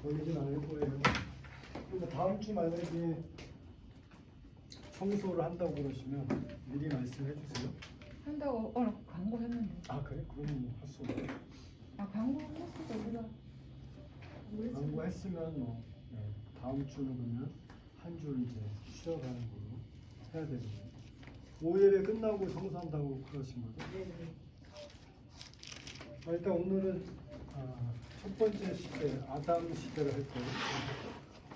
걸리진 않을 거예요. 그리고 다음 주 만약에 청소를 한다고 그러시면 미리 말씀해 주세요. 한다고 오늘 광고했는데. 아 그래? 그러면 할 수 없네. 아 광고했을 때 우리가 광고했으면 뭐 네, 다음 주는 그러면 한 주 이제 쉬어가는 걸로 해야 되거든요. 5예배 끝나고 청소한다고 그러신 거죠? 네네. 일단 오늘은 첫 번째 시대 아담 시대를 할 거예요.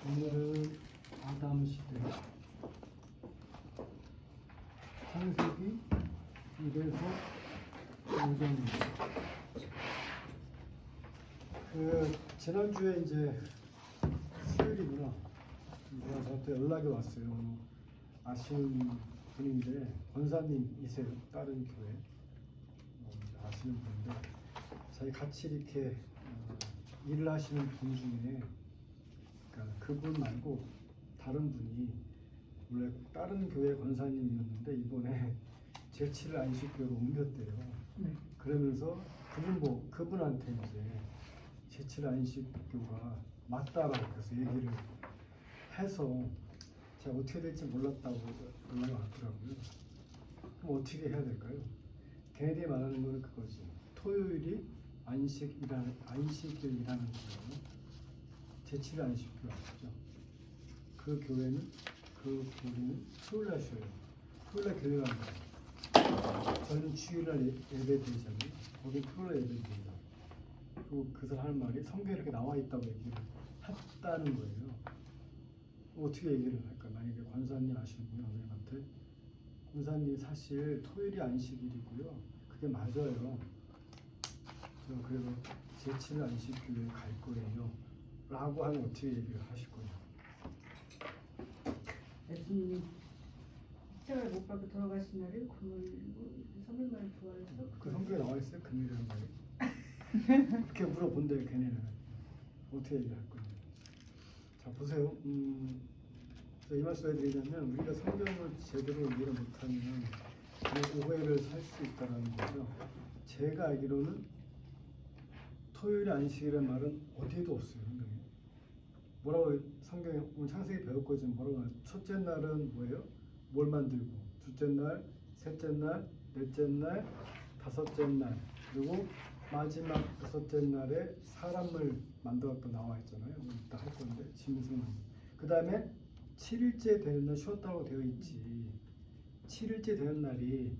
오늘은 아담 시대 창세기 1에서 5장입니다. 지난주에 이제 수요일이구나. 누가 저한테 연락이 왔어요. 아시는 분인데 권사님이세요. 다른 교회 아시는 분인데 저희 같이 이렇게 일을 하시는 분 중에 그러니까 그분 말고 다른 분이 원래 다른 교회 권사님이었는데 이번에 제7 안식교로 옮겼대요. 네. 그러면서 그분한테 이제 제7 안식교가 맞다라고 그래서 얘기를 해서 제가 어떻게 될지 몰랐다고 연락이 왔더라고요. 그럼 어떻게 해야 될까요? 걔네들이 말하는 거는 그거지. 토요일이 안식일이라는 거예요. 제7 안식교 아시죠? 그 교회는 토요일날 쉬어요. 토요일날 교회 갑니다. 저희는 주일날 예배 드리잖아요. 거긴 토요일날 예배 드립니다. 그리고 그 사람 하는 말이 성경에 이렇게 나와 있다고 얘기를 했다는 거예요. 어떻게 얘기를 할까? 만약에 권사님 아시는 분이 선생님한테 권사님 사실 토요일이 안식일이고요. 그게 맞아요. 저 그래서 제7 안식교회 갈 거예요. 라고 하면 어떻게 얘기를 하실 거냐? 예수님이 십자가를 못 박고 돌아가신 날이 금요일이고 3일만에 부활해서 그 성경에 나와 있어요? 금요일이라는 말이? 이렇게 물어본대요. 걔네는 어떻게 얘기할 거냐? 자 보세요. 이 말씀 왜 드리냐면 우리가 성경을 제대로 이해를 못하면 오해를 살 수 있다는 거죠. 제가 알기로는 토요일이 안식이라는 말은 어디에도 없어요. 성경에. 뭐라고 성경에 오늘 창세기 배울 거지 뭐라고 하죠? 첫째 날은 뭐예요? 뭘 만들고 둘째 날, 셋째 날, 넷째 날, 다섯째 날 그리고 마지막 여섯째 날에 사람을 만들었다 나와 있잖아요. 오늘 이따 할 건데 짐승을. 그 다음에 7일째 되는 날 쉬었다고 되어 있지. 7일째 되는 날이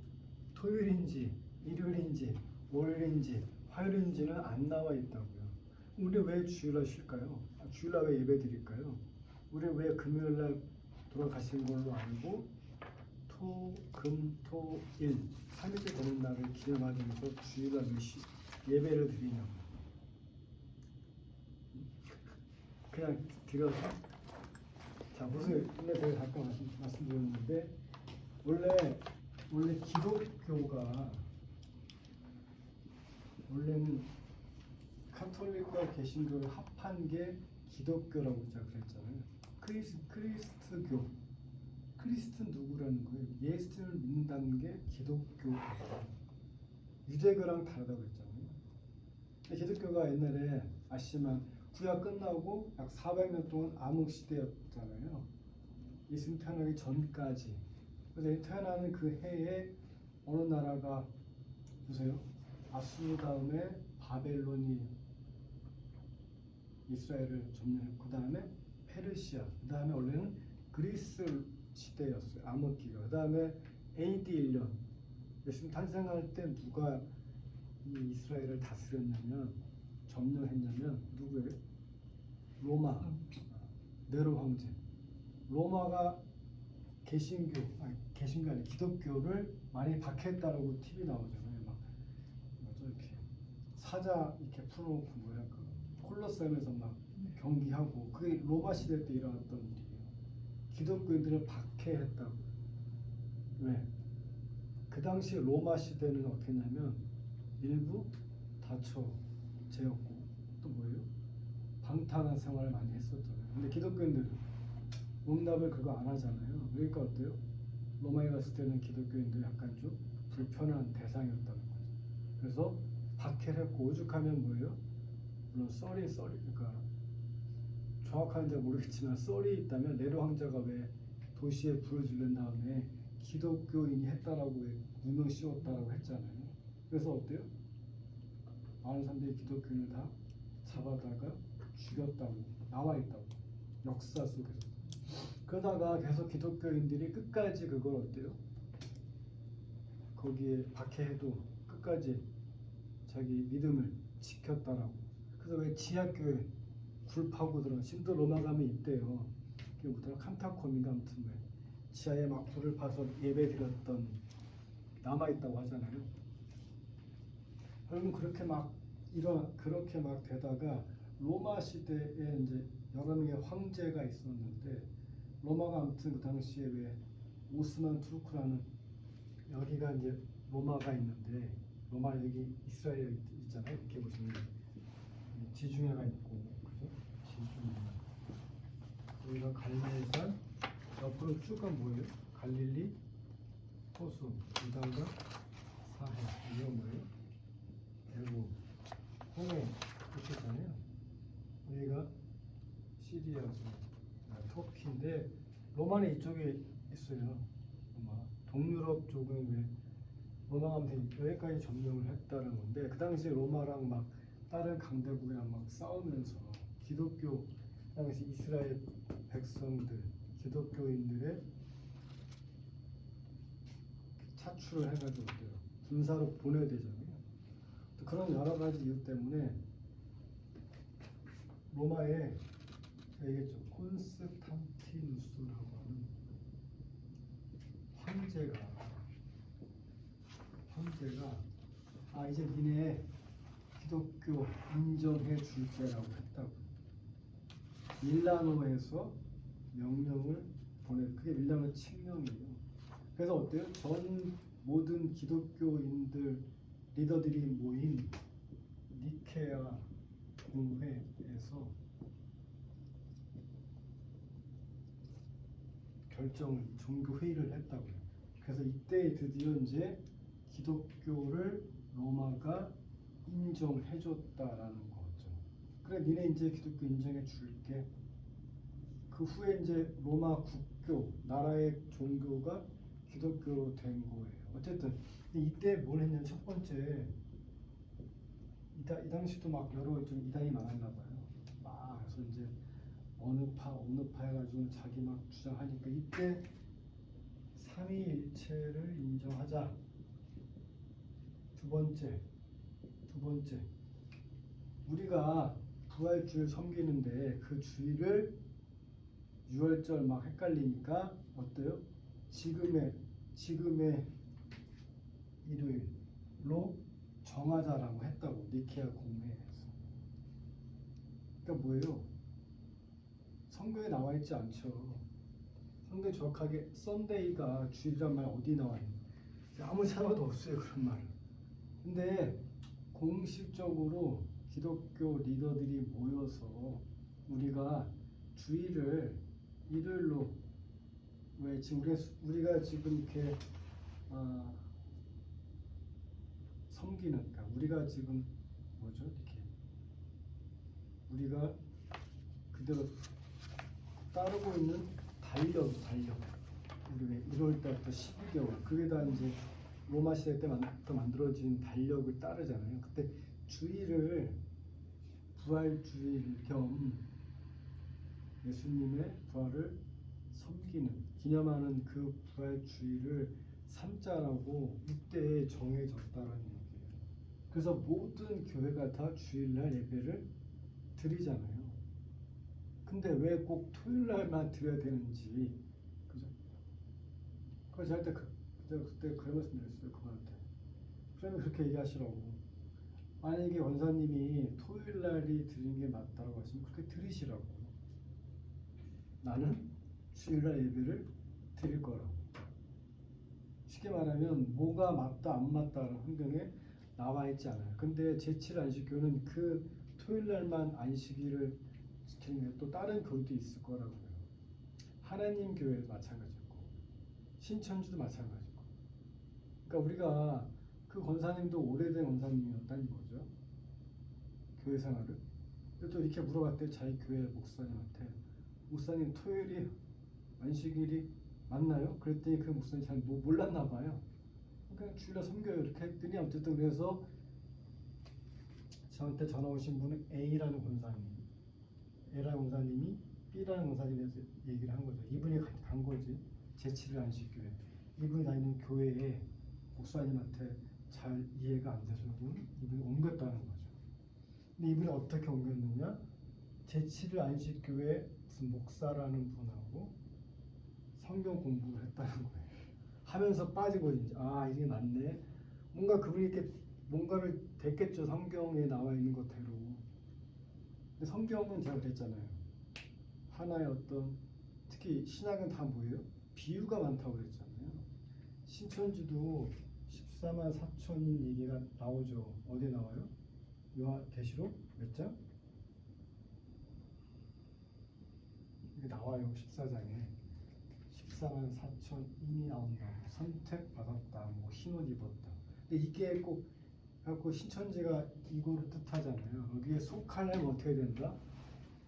토요일인지 일요일인지 월요일인지 화요일인지는 안 나와 있다고요. 우리 왜 주일날 쉴까요? 주일날 왜 예배 드릴까요? 우리 왜 금요일날 돌아가신 걸로 알고 토, 금, 토, 일 3일째 되는 날을 기념하기 위해서 주일날 예배를 드리냐고. 그냥 드려서 자 무슨 근데 제가 잠깐 말씀드렸는데 원래 기독교가 원래는 카톨릭과 개신교를 합한 게 기독교라고 제가 그랬잖아요. 크리스트교 크리스트 누구라는 거예요? 예수를 믿는다는 게 기독교예요. 유대교랑 다르다고 했잖아요. 기독교가 옛날에 아시지만 구약 끝나고 약 400년 동안 암흑 시대였잖아요. 예수님 태어나기 전까지. 그래서 태어나는 그 해에 어느 나라가 보세요. 아수르 다음에 바벨론이 이스라엘을 점령했고 그 다음에 페르시아 그 다음에 원래는 그리스 시대였어요. 암흑기가. 그 다음에 AD 1년 예수님 탄생할 때 누가 이 이스라엘을 다스렸냐면 점령했냐면 누구예요? 로마. 네로 황제. 로마가 개신교 아니 기독교를 많이 박해했다라고 TV 나오잖아요. 막 뭐죠 이렇게 사자 이렇게 풀어놓고 뭐야 그 콜로세움에서 막 경기하고 그게 로마 시대 때 일어났던 일이에요. 기독교인들을 박해했다고. 왜? 그 당시 로마 시대는 어떻게 했냐면 일부 다처제였고 또 뭐예요? 방탕한 생활을 많이 했었잖아요. 근데 기독교인들은 응답을 그거 안 하잖아요. 그러니까 어때요? 로마에 갔을 때는 기독교인들이 약간 좀 불편한 대상이었다는 거죠. 그래서 박해를 했고 오죽하면 뭐예요? 물론 그러니까 정확한지 모르겠지만 썰이 있다면 네로 황제가 왜 도시에 불을 지른 다음에 기독교인이 했다라고 왜 누명 씌웠다라고 했잖아요. 그래서 어때요? 많은 사람들이 기독교인을 다 잡아다가 죽였다고 나와 있다고 역사 속에서. 그러다가 계속 기독교인들이 끝까지 그걸 어때요? 거기에 박해해도 끝까지 자기 믿음을 지켰다라고. 그래서 왜 지하교회 굴 파고 들어 심지어 로마 가면 있대요. 그부터 칸타콤인가 아무튼 왜 지하에 막 불을 파서 예배 드렸던 남아 있다고 하잖아요. 여러분 그렇게 막 되다가 로마 시대에 이제 여러 명의 황제가 있었는데 로마가 아무튼 그 당시에 왜 오스만 투르크라는 여기가 이제 로마가 있는데 로마 여기 이스라엘 있잖아요. 이렇게 보시면 지중해가 있고 그죠? 지중해 여기가 갈멜산 옆으로 쭉 가면 뭐예요? 갈릴리 호수 유단과 사해 이거 뭐예요? 대구 홍해 이렇게 있잖아요. 여기가 시리아 터키인데 로마는 이쪽에 있어요. 로마 동유럽 쪽은 왜 로마 가면 여기까지 점령을 했다는 건데 그 당시에 로마랑 막 다른 강대국이랑 막 싸우면서 기독교 당시 이스라엘 백성들 기독교인들의 차출을 해가지고 군사로 보내야 되잖아요. 또 그런 여러 가지 이유 때문에 로마에 얘기했죠. 콘스탄티누스라고 하는 황제가 이제 니네 기독교 인정해 줄게라고 했다고. 밀라노에서 명령을 그게 밀라노 칙령이에요. 그래서 어때요? 전 모든 기독교인들 리더들이 모인 니케아 공회에서 종교 회의를 했다고요. 그래서 이때 드디어 이제 기독교를 로마가 인정해줬다라는 거죠. 그래, 니네 이제 기독교 인정해 줄게. 그 후에 이제 로마 국교 나라의 종교가 기독교로 된 거예요. 어쨌든 이때 뭘 했냐면 첫 번째 이 당시도 막 여러 좀 이단이 많았나 봐요. 막 그래서 이제 어느 파 해가지고 자기 막 주장하니까 이때 삼위일체를 인정하자. 두 번째 우리가 부활주일 섬기는데 그 주일을 유월절 막 헷갈리니까 어때요? 지금의 일요일로 정하자라고 했다고 니케아 공회에서. 그러니까 뭐예요? 성경에 나와 있지 않죠. 성경에 정확하게 썬데이가 주일이란 말 어디 나와 있는? 아무 찾아봐도 없어요 그런 말. 근데 공식적으로 기독교 리더들이 모여서 우리가 주일을 일요일로 왜 지금 우리가 지금 이렇게 섬기는 그러니까 우리가 지금 뭐죠 이렇게 우리가 그대로 따르고 있는 달력 우리 왜 1월 달부터 12개월 그게 다 이제 로마 시대 때부터 만들어진 달력을 따르잖아요. 그때 주일을 부활주일 겸 예수님의 부활을 섬기는 기념하는 그 부활주일을 삼자라고 이때 정해졌다는 얘기예요. 그래서 모든 교회가 다 주일날 예배를 드리잖아요. 근데 왜 꼭 토요일날만 드려야 되는지 그죠? 그래서 제가 그때 그런 말씀 드렸어요 그분한테. 그러면 그렇게 얘기하시라고. 만약에 원사님이 토요일날이 드리는 게 맞다고 하시면 그렇게 드리시라고. 나는 주일날 예배를 드릴 거라고. 쉽게 말하면 뭐가 맞다 안 맞다는 환경에 나와 있지 않아요. 근데 제7 안식교는 그 토요일날만 안식일을 지키는 게 또 다른 교회도 있을 거라고요. 하나님 교회도 마찬가지고 신천지도 마찬가지고. 그러니까 우리가 그 권사님도 오래된 권사님이었다는 거죠. 교회 생활을. 또 이렇게 물어봤대 자기 교회 목사님한테. 목사님 토요일이 안식일이 맞나요? 그랬더니 그 목사님 잘 몰랐나 봐요. 그냥 주일날 섬겨요 이렇게 했더니 어쨌든 그래서 저한테 전화 오신 분은 A라는 권사님, A라는 권사님이 B라는 권사님에 대해서 얘기를 한 거죠. 이분이 간 거지. 제7일 안식교회. 이분이 다니는 교회에 목사님한테 잘 이해가 안 돼서 이분이 옮겼다는 거죠. 근데 이분이 어떻게 옮겼느냐? 제7일 안식교회 무슨 목사라는 분하고 성경 공부를 했다는 거예요. 하면서 빠지고 이제 이게 맞네. 뭔가 그분이 이렇게 뭔가를 됐겠죠. 성경에 나와 있는 것대로. 근데 성경은 제가 그랬잖아요. 하나의 어떤 특히 신학은 다 뭐예요? 비유가 많다고 그랬잖아요. 신천지도 14만 4천인 얘기가 나오죠. 어디에 나와요? 요한계시록 몇 장? 이게 나와요. 14장에 14만 4천인이 나온다. 선택받았다. 뭐 흰옷 입었다. 근데 이게 꼭 갖고 신천지가 이거를 뜻하잖아요. 여기에 속하려면 어떻게 된다?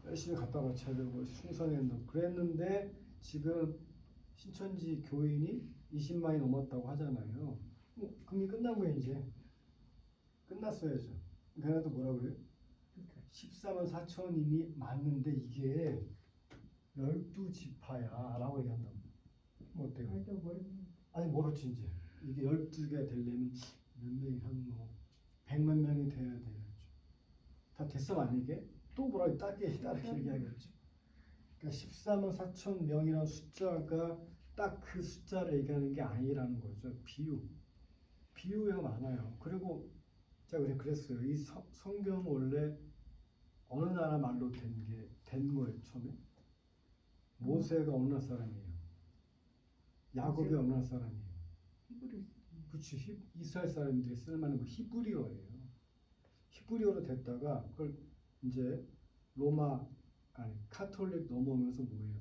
열심히 갖다 바쳐야 되고 충성해야 된다. 그랬는데 지금 신천지 교인이 20만이 넘었다고 하잖아요. 그럼 끝난 거예요 이제. 끝났어야죠. 걔네도 뭐라 그래요? 14만 4천인이 맞는데 이게 12지파야 라고 얘기한다고. 뭐 어때요? 아니 모르지 이제. 이게 12개가 되려면 몇 명이 한 100만 명이 돼야 되겠죠. 다 됐어 만약에 또 뭐라고 따르게 얘기하겠죠. 그러니까 14만 4천 명이라는 숫자가 딱 그 숫자를 얘기하는 게 아니라는 거죠. 비유가 많아요. 그리고 제가 그랬어요. 이 성경 원래 어느 나라 말로 된 거예요 처음에? 모세가 어느 나라 사람이에요? 야곱이 어느 나라 사람이에요? 그렇지. 이스라엘 사람들이 쓸만한 거 히브리어예요. 히브리어로 됐다가 그걸 이제 카톨릭 넘어오면서 뭐예요?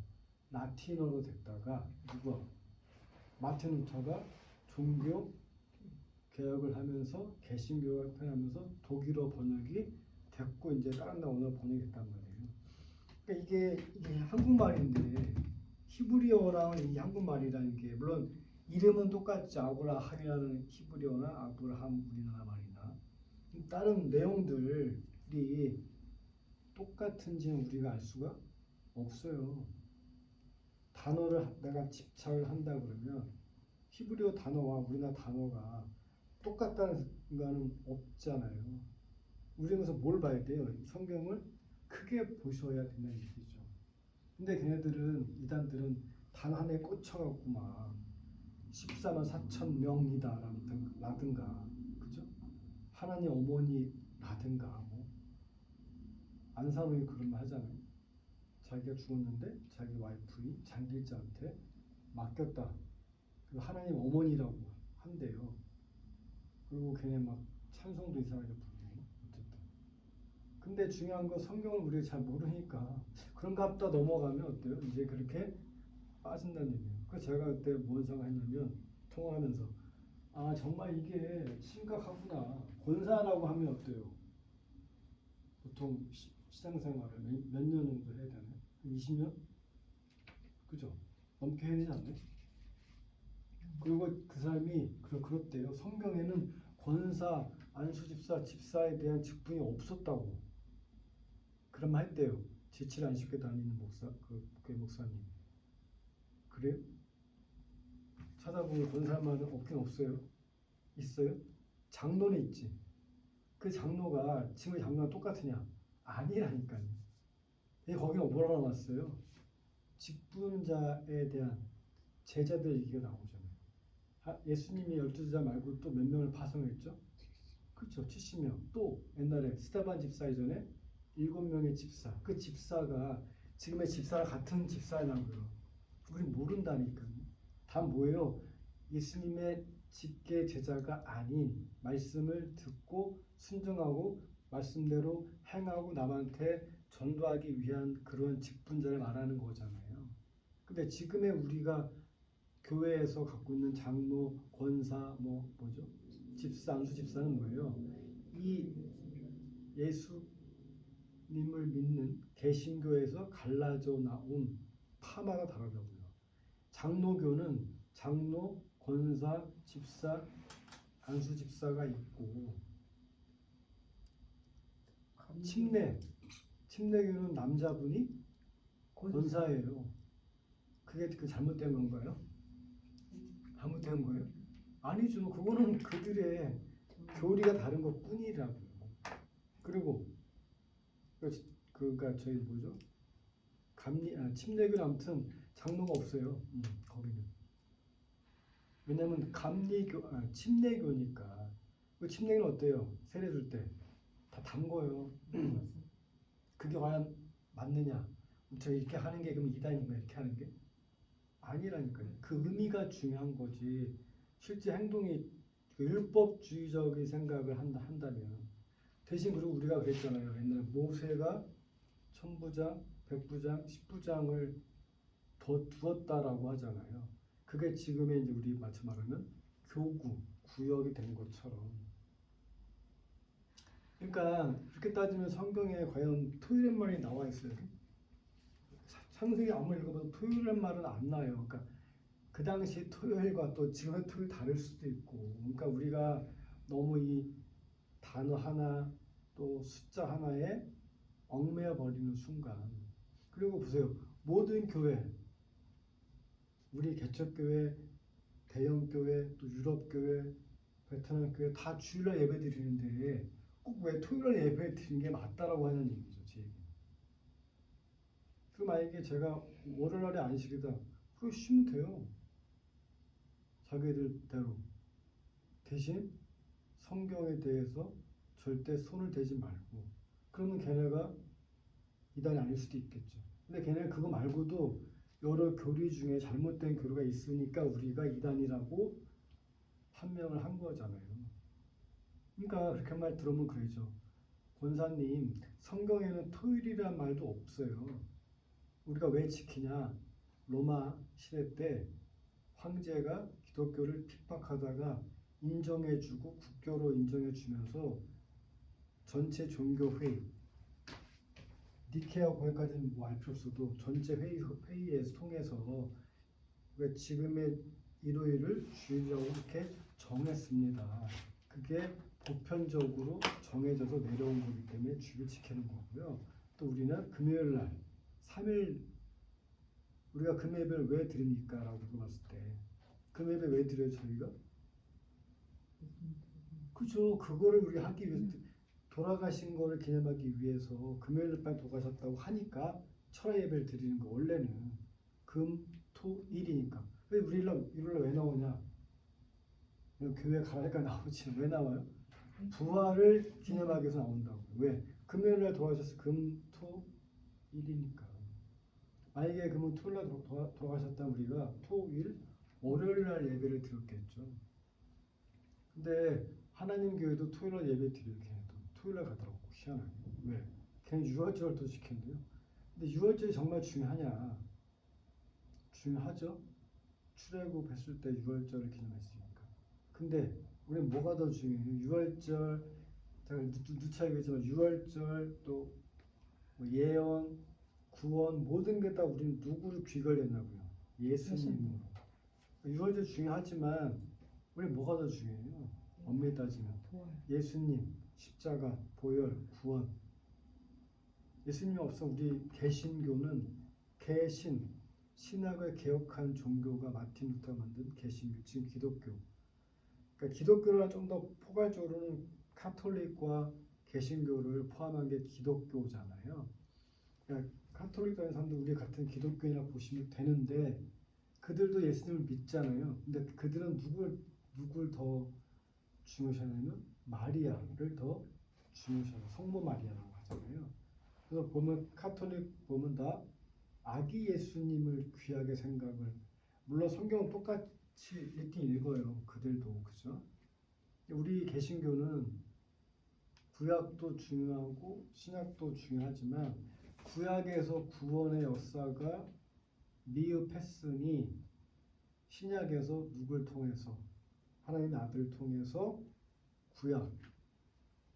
라틴어로 됐다가 마틴 루터가 종교 개혁을 하면서 개신교를 펴나면서 독일어 번역이 됐고 이제 다른 나라 언어 번역했단 말이에요. 그러니까 이게 한국말인데 히브리어랑 이 한국말이라는 게 물론 이름은 똑같지. 아브라함이라는 히브리어나 아브라함 우리나라 말이나 다른 내용들이 똑같은지는 우리가 알 수가 없어요. 단어를 내가 집착을 한다 그러면 히브리어 단어와 우리나라 단어가 똑같다는 거는 없잖아요. 우리는 그래서 뭘 봐야 돼요? 성경을 크게 보셔야 된다는 얘기죠. 근데 이단들은 단 하나에 꽂혀갖고 막 14만 4천 명이다라든가 그죠? 하나님 어머니라든가 뭐 안사로이 그런 말 하잖아요. 자기가 죽었는데 자기 와이프이 장길자한테 맡겼다. 그 하나님 어머니라고 한대요. 그리고 걔네 막 찬송도 이상하게 부르고 어쨌든. 근데 중요한 건 성경을 우리가 잘 모르니까 그런가 보다 넘어가면 어때요? 이제 그렇게 빠진다는 얘기예요. 그래서 제가 그때 뭔 생각했냐면 통화하면서 정말 이게 심각하구나. 권사라고 하면 어때요? 보통 신앙생활을 몇 년 정도 해야 되나요? 20년? 그죠? 넘게 해야 되지 않나요? 그리고 그 사람이 그렇대요. 성경에는 권사, 안수집사, 집사에 대한 직분이 없었다고 그런 말 했대요. 제7 안식교 다니는 그 목사님. 그래요? 찾아보면 권사만은 없긴 없어요. 있어요? 장로는 있지. 그 장로가 지금 장로랑 똑같으냐? 아니라니까요. 거기가 뭐라고 나왔어요? 직분자에 대한 제자들 얘기가 나오잖아요. 예수님이 12제자 말고 또 몇 명을 파송했죠? 그렇죠. 70명. 또 옛날에 스데반 집사 이전에 7명의 집사. 그 집사가 지금의 집사랑 같은 집사라고요. 우리 모른다니까요. 다 뭐예요? 예수님의 직계 제자가 아닌 말씀을 듣고 순종하고 말씀대로 행하고 남한테 전도하기 위한 그런 직분자를 말하는 거잖아요. 근데 지금의 우리가 교회에서 갖고 있는 장로, 권사, 뭐죠? 집사, 안수 집사는 뭐예요? 이 예수님의 님을 믿는 개신교에서 갈라져 나온 파마가 다르다고요. 장로교는 장로, 권사, 집사, 안수 집사가 있고 침례교는 남자분이 권사예요. 그게 그 잘못된 건가요? 잘못된 거예요? 아니죠. 그거는 그들의 교리가 다른 것 뿐이라고요. 그리고 그러니까 저희 뭐죠? 침례교는 아무튼 장로가 없어요. 거기는. 왜냐면 침례교니까. 그 침례교는 어때요? 세례 줄 때 다 담궈요. 그게 과연 맞느냐? 저 이렇게 하는 게 그럼 이단인가 이렇게 하는 게? 아니라니까요. 그 의미가 중요한 거지. 실제 행동이 율법주의적인 생각을 한다면 대신 그리고 우리가 그랬잖아요. 옛날에 모세가 천부장, 백부장, 십부장을 더 두었다라고 하잖아요. 그게 지금의 이제 우리 마치 말하면 교구, 구역이 된 것처럼. 그러니까 그렇게 따지면 성경에 과연 토요일의 말이 나와 있어요. 창세기 아무리 읽어봐도 토요일의 말은 안 나요. 그러니까 그 당시 토요일과 또 지금의 토요일 다를 수도 있고. 그러니까 우리가 너무 이 단어 하나 또 숫자 하나에 얽매여 버리는 순간. 그리고 보세요. 모든 교회, 우리 개척교회, 대형교회, 또 유럽교회, 베트남교회 다 주일날 예배 드리는데 꼭 왜 토요일날 예배 드리는 게 맞다라고 하는 얘기죠. 제 얘기. 그 만약에 제가 월요일날에 안식이다. 그거 쉬면 돼요. 자기들대로. 대신 성경에 대해서 절대 손을 대지 말고. 그러면 걔네가 이단이 아닐 수도 있겠죠. 근데 걔네는 그거 말고도 여러 교리 중에 잘못된 교리가 있으니까 우리가 이단이라고 판명을 한 거잖아요. 그러니까 그렇게 말 들으면 그러죠. 권사님, 성경에는 토요일이란 말도 없어요. 우리가 왜 지키냐? 로마 시대 때 황제가 기독교를 핍박하다가 인정해주고 국교로 인정해주면서 전체 종교회의, 니케아 공회까지는 뭐 알 필요 없어도 전체 회의에서 통해서 그러니까 지금의 일요일을 주일이라고 이렇게 정했습니다. 그게 보편적으로 정해져서 내려온 거기 때문에 주일 지키는 거고요. 또 우리는 금요일 날 3일 우리가 금요일을 왜 드립니까? 라고 물어봤을 때 금요일을 왜 드려요 저희가? 그죠. 그거를 우리 하기 위해서 돌아가신 거를 기념하기 위해서 금요일 밤 돌아가셨다고 하니까 철야 예배를 드리는 거. 원래는 금, 토, 일이니까. 왜 우리 일요일 왜 나오냐? 교회 가라니까 나오지. 왜 나와요? 부활을 기념하기 위해서 나온다고. 왜? 금요일 날 돌아가셨어. 금, 토, 일이니까. 만약에 그러면 토요일 날 돌아가셨다면 우리가 토, 일, 월요일 날 예배를 드렸겠죠. 근데 하나님 교회도 토요일 날 예배 드려요. 걔네도 토요일 날 가더라고. 희한하게. 왜? 걔는 유월절을 또 지킨대요. 근데 유월절이 정말 중요하냐? 중요하죠. 출애굽 했을 때 유월절을 기념했으니까. 근데 우리는 뭐가 더 중요해요? 유월절, 제가 누차 얘기했지만 유월절 또 뭐 예언, 구원 모든 게 다 우리는 누구를 귀결했나고요? 예수님으로. 유월절 중요하지만 우리 뭐가 더 중요해요? 엄밀히 따지면 예수님, 십자가, 보혈, 구원. 예수님이 없어 우리 개신교는 개신, 신학을 개혁한 종교가 마틴 루터가 만든 개신교, 지금 기독교. 그러니까 기독교를 좀 더 포괄적으로는 카톨릭과 개신교를 포함한 게 기독교잖아요. 그러니까 카톨릭 하는 사람도 우리 같은 기독교인이라고 보시면 되는데 그들도 예수님을 믿잖아요. 근데 그들은 누굴 더 중요시하냐면 마리아를 더 중요시하고 성모 마리아라고 하잖아요. 그래서 보면 카톨릭 보면 다 아기 예수님을 귀하게 생각을 물론 성경은 똑같이 읽긴 읽어요. 그들도 그죠? 우리 개신교는 구약도 중요하고 신약도 중요하지만 구약에서 구원의 역사가 미흡했으니 신약에서 누굴 통해서 하나님의 아들을 통해서 구약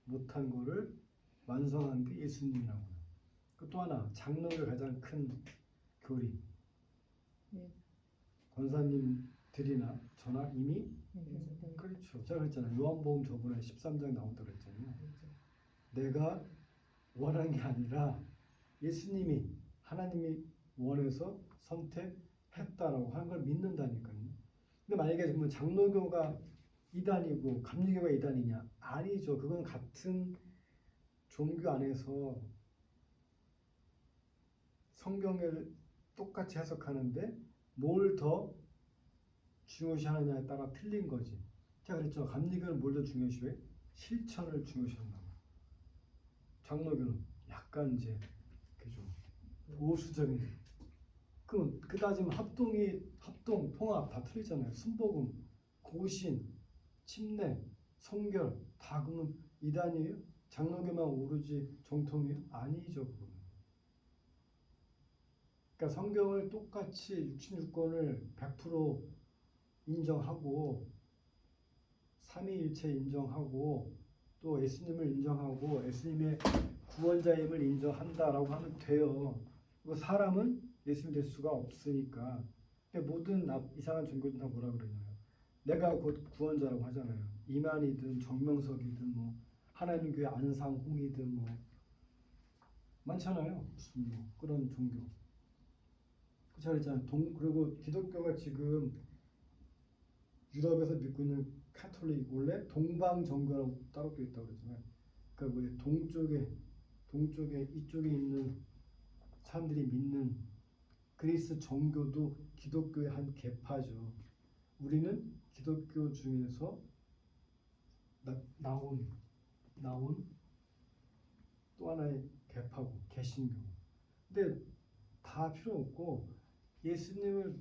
못한 거를 완성한 게 예수님이라고요. 그 또 하나 장로의 가장 큰 교리. 네. 권사님들이나 저나 이미 네. 그렇죠. 제가 그랬잖아요. 요한복음 저번에 13장 나온다고 그랬잖아요. 내가 원한 게 아니라 예수님이 하나님이 원해서 선택했다라고 하는 걸 믿는다니까요. 근데 만약에 그러면 장로교가 이단이고 감리교가 이단이냐? 아니죠. 그건 같은 종교 안에서 성경을 똑같이 해석하는데 뭘 더 중요시하느냐에 따라 틀린 거지. 제가 그랬죠. 감리교는 뭘 더 중요시해? 실천을 중요시한다고. 장로교는 약간 이제 좀 보수적인. 그 따지면 합동, 통합 다 틀리잖아요. 순복음, 고신, 침례, 성결 다 그러면 이단이에요? 장로교만 오로지 정통이에요? 아니죠. 그거는. 그러니까 성경을 똑같이 66권을 100% 인정하고 삼위일체 인정하고 또 예수님을 인정하고 예수님의 구원자임을 인정한다라고 하면 돼요. 그리고 사람은 예수님 될 수가 없으니까. 근데 모든 이상한 종교는 다 뭐라 그러냐면 내가 곧 구원자라고 하잖아요. 이만희든 정명석이든 뭐 하나님 교회 안상홍이든 뭐 많잖아요. 무슨 뭐 그런 종교. 제가 그랬잖아요. 그리고 기독교가 지금 유럽에서 믿고 있는 카톨릭 원래 동방정교라고 따로 돼 있다고 그러잖아요. 그러니까 왜 동쪽에 이쪽에 있는 사람들이 믿는 그리스 정교도 기독교의 한 계파죠. 우리는 기독교 중에서 나온 또 하나의 계파고 개신교. 근데 다 필요 없고 예수님을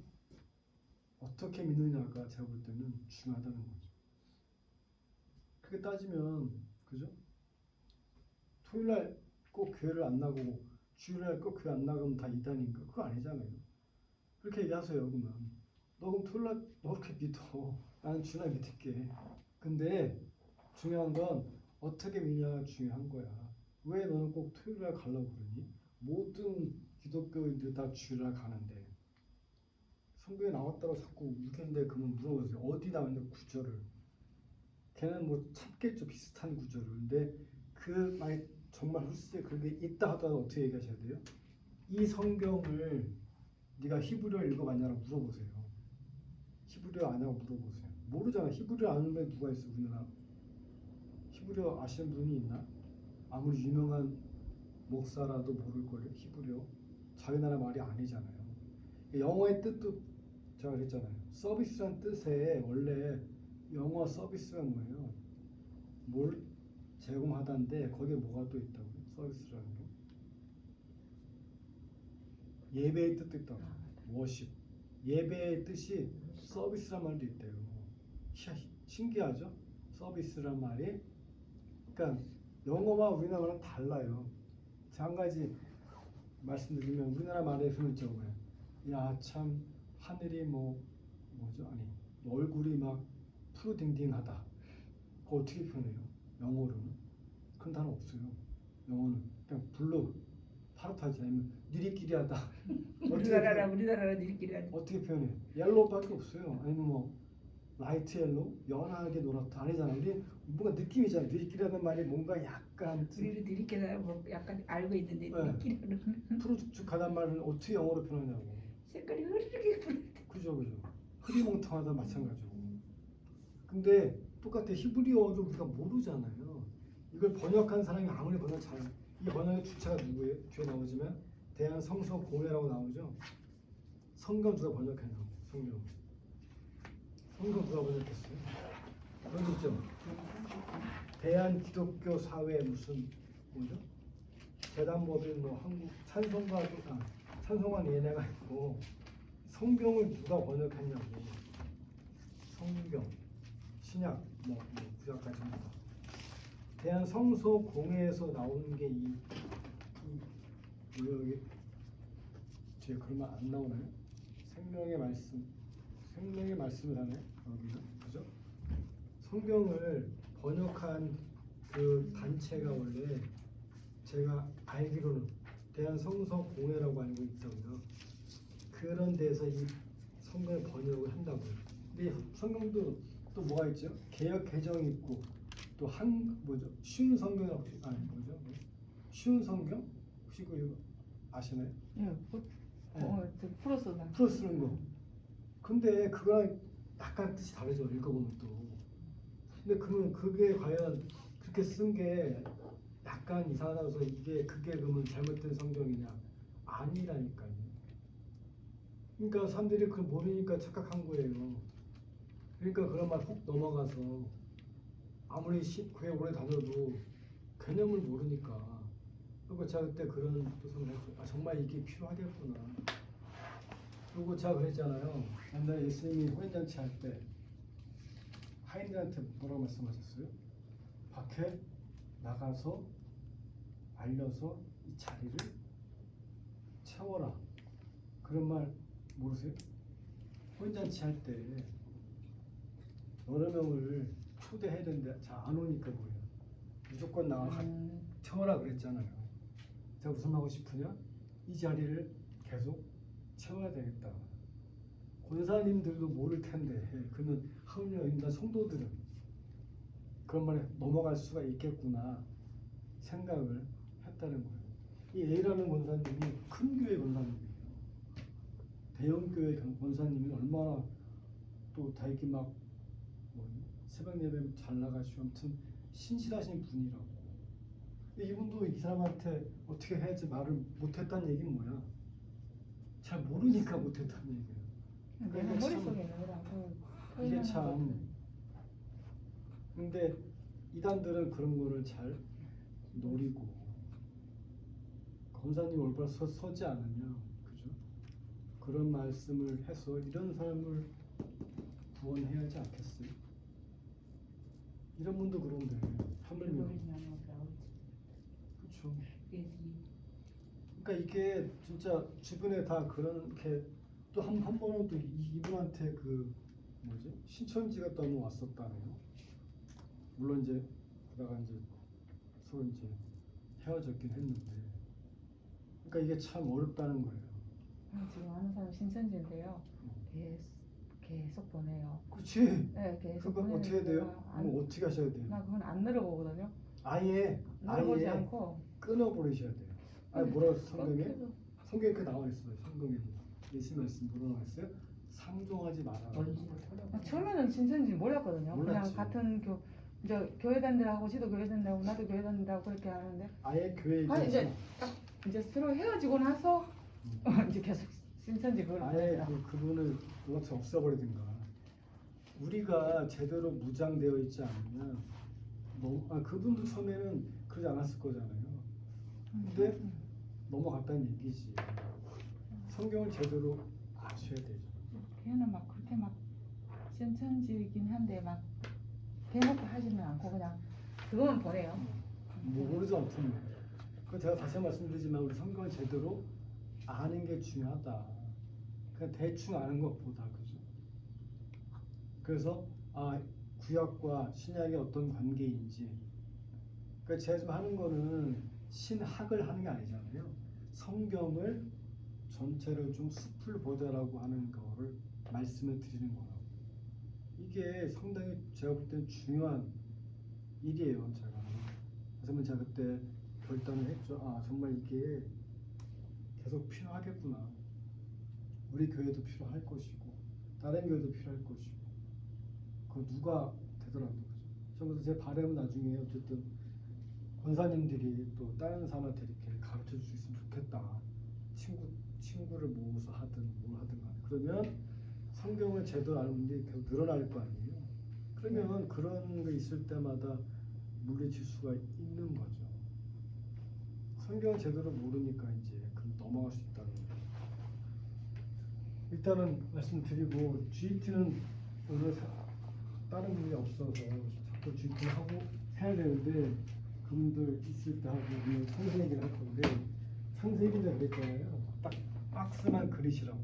어떻게 믿느냐가 제가 볼 때는 중요하다는 거죠. 그렇게 따지면 그죠? 토요일날 꼭 교회를 안 나가고 주일날 꼭 교회 안 나가면 다 이단인가? 그거 아니잖아요. 그렇게 얘기하세요. 그러면 너 그럼 토요일날 너 그렇게 믿어. 나는 주일날 믿을게. 근데 중요한 건 어떻게 믿냐가 중요한 거야. 왜 너는 꼭 토요일날 가려고 그러니? 모든 기독교인들 다 주일날 가는데 성경에 나왔다고 자꾸 우기는데 그러면 물어보세요. 어디 나왔는데 구절을. 걔는 뭐 찾겠죠. 비슷한 구절을. 근데 그 만약 정말 훌세 그게 있다 하더라도 어떻게 얘기하셔야 돼요? 이 성경을 네가 히브리어 읽어봤냐고 물어보세요. 히브리어 아냐고 물어보세요. 모르잖아. 히브리어 아는 애 누가 있어 우리나라. 히브리어 아시는 분이 있나? 아무리 유명한 목사라도 모를걸요. 히브리어. 자기 나라 말이 아니잖아요. 영어의 뜻도 제가 그랬잖아요. 서비스란 뜻에 원래 영어 서비스가 뭐예요? 뭘 제공하다인데 거기에 뭐가 또 있다고요? 서비스라는 게 예배의 뜻도 있다고. 워십. 예배의 뜻이 서비스란 말도 있대요. 신기하죠? 서비스란 말이. 그러니까 영어와 우리나라 말은 달라요. 한 가지 말씀드리면 우리나라 말에서는 있잖아요. 야, 참 하늘이 뭐죠? 아니 얼굴이 막 푸르딩딩하다. 그거 어떻게 표현해요? 영어로는 그런 단어 없어요. 영어는 그냥 블루 파랗다지 아니면 느리끼리하다. 우리나라 니들끼리 어떻게 표현해? 옐로우밖에 없어요. 아니면 뭐 라이트 옐로우 연하게 노랗다 아니잖아. 우리 뭔가 느낌이잖아. 느리끼리하는 말이 뭔가 약간 우리를 니들끼리 뭐 약간 알고 있는데 네. 니들끼리는 푸르죽죽하단 말을 어떻게 영어로 표현하냐고. 색깔이 흐르게 그죠. 흐리멍텅하다 마찬가지고. 근데 똑같아. 히브리어도 우리가 모르잖아요. 이걸 번역한 사람이 아무리 번역 잘, 이 번역의 주체가 누구예요? 뒤에 나오지만 대한 성서 공회라고 나오죠. 성경 누가 번역했냐고. 성경 누가 번역했어요? 여기 있죠. 대한 기독교 사회 무슨 뭐죠? 재단법인 뭐 한국 찬송가 얘네가 있고 성경을 누가 번역했냐고. 성경 신약 뭐 구약까지 다 대한 성서 공회에서 나오는 게 여기 뒤에 그러면 안 나오나요? 생명의 말씀을 하네 여기는 그죠? 성경을 번역한 그 단체가 원래 제가 알기로는 대한 성서 공회라고 알고 있어요. 그런 데서 이 성경의 번역을 한다고요. 근데 성경도 또 뭐가 있죠? 개역 개정이 있고 또 한 뭐죠? 쉬운 성경 혹시 아니 뭐죠? 쉬운 성경 혹시 그거 아시나요? 예, 풀어서 풀어 쓰는 거. 근데 그거랑 약간 뜻이 다르죠. 읽어보면 또. 근데 그러면 그게 과연 그렇게 쓴 게 약간 이상하다고 해서 그게 그러면 잘못된 성경이냐? 아니라니까요. 그러니까 사람들이 그걸 모르니까 착각한 거예요. 그러니까 그런 말 훅 넘어가서 아무리 교회 오래 다녀도 개념을 모르니까. 그리고 제가 그때 그런 또 생각을 했죠. 아 정말 이게 필요하겠구나. 그리고 제가 그랬잖아요. 옛날에 예수님이 혼인잔치 할 때 하인들한테 뭐라고 말씀하셨어요? 밖에 나가서 알려서 이 자리를 채워라. 그런 말 모르세요? 혼인잔치 할 때 여러 명을 초대해야 되는데 잘 안 오니까 뭐예요? 무조건 나가 채워라 그랬잖아요. 제가 무슨 하고 싶으냐? 이 자리를 계속 채워야 되겠다. 권사님들도 모를 텐데 그러면 하물며 성도들은 그런 말에 넘어갈 수가 있겠구나 생각을 했다는 거예요. 이 A라는 권사님이 큰 교회 권사님이에요. 대형 교회 권사님이 얼마나 또 되게 막 새벽 예배 잘 나가시고 아무튼 신실하신 분이라고. 근데 이분도 이 사람한테 어떻게 해야지 말을 못했다는 얘기는 뭐야? 잘 모르니까 못했다는 얘기예요. 내가 이게 참- 머릿속에 있는 거랑 이게 참. 근데 이단들은 그런 거를 잘 노리고 검사님 올바로 서지 않으면 그죠? 그런 말씀을 해서 이런 사람을 구원해야 하지 않겠어요? 이런 분도 그런데 하물며 그렇죠. 그러니까 이게 진짜 주변에 다 그렇게 또 한 번은 또 이분한테 그 뭐지 신천지가 또 한번 왔었다네요. 물론 이제 그러다가 이제 서로 이제 헤어졌긴 했는데, 그러니까 이게 참 어렵다는 거예요. 지금 아는 사람 신천지인데요. 계속 보내요. 그렇지. 네, 계속 그거 보내는 어떻게 해야 돼요? 거야. 그럼 어떻게 하셔야 돼요? 나 그건 안 늘어보거든요. 아예 늘어보지 않고 끊어버리셔야 돼요. 아니 뭐라고 성경에? 끊기도. 성경에 그 나와 있어요. 성경에 예수 말씀 뭐라고 나와 있어요? 상종하지 마라. 처음에는 신천지 몰랐거든요. 몰랐지. 그냥 같은 이제 교회 다닌다고 지도 교회 다닌다고 나도 교회 다닌다고 그렇게 하는데 아예 교회 아니 이제 딱 이제 서로 헤어지고 나서 이제 계속 신천지 그걸 아예 보내요. 그분을 연락처 없애버리든가. 우리가 제대로 무장되어 있지 않으면 그분도 처음에는 그러지 않았을 거잖아요. 근데 넘어갔다는 얘기지. 성경을 제대로 아셔야 되죠. 걔는 막 그렇게 막 신천지이긴 한데 막 대놓고 하지는 않고 그냥 그거만 보내요. 모르죠 아무튼. 그 제가 다시 말씀드리지만 우리 성경을 제대로 아는 게 중요하다. 그냥 대충 아는 것보다 그죠. 그래서 구약과 신약의 어떤 관계인지. 그러니까 제가 지금 하는 거는 신학을 하는 게 아니잖아요. 성경을 전체를 좀 숲을 보자라고 하는 거를 말씀을 드리는 거라고. 이게 상당히 제가 볼 때는 중요한 일이에요. 그래서 제가 그때 결단을 했죠. 정말 이게 계속 필요하겠구나. 우리 교회도 필요할 것이고 다른 교회도 필요할 것이고 그 누가 되더라도 그죠. 그래서 제 바람은 나중에 어쨌든 권사님들이 또 다른 사람한테 이렇게 가르쳐 줄 수 있으면 좋겠다. 친구를 모아서 하든 뭘 하든 간에 그러면 성경을 제대로 아는 분들이 계속 늘어날 거 아니에요. 그러면 그런 게 있을 때마다 무리칠 수가 있는 거죠. 성경을 제대로 모르니까 이제 그럼 넘어갈 수 있다는 거예요. 일단은 말씀드리고 GT는 오늘 다른 분이 없어서 자꾸 GT 하고 해야 되는데 그분들 있을 때 하고 오늘 창세기를 할 건데 창세기는 그랬잖아요. 딱 박스만 그리시라고.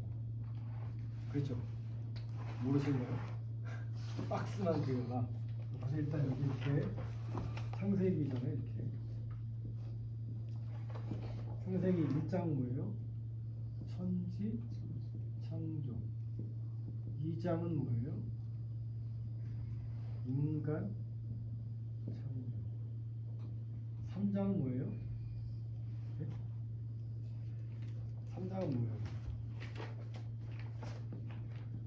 그렇죠? 모르시나요? 박스만 그려라. 그래서 일단 여기 이렇게 창세기잖아요. 이렇게 창세기 1장 뭐예요? 천지 창조. 2장은 뭐예요? 인간 창조. 3장은 뭐예요? 네? 3장은 뭐예요?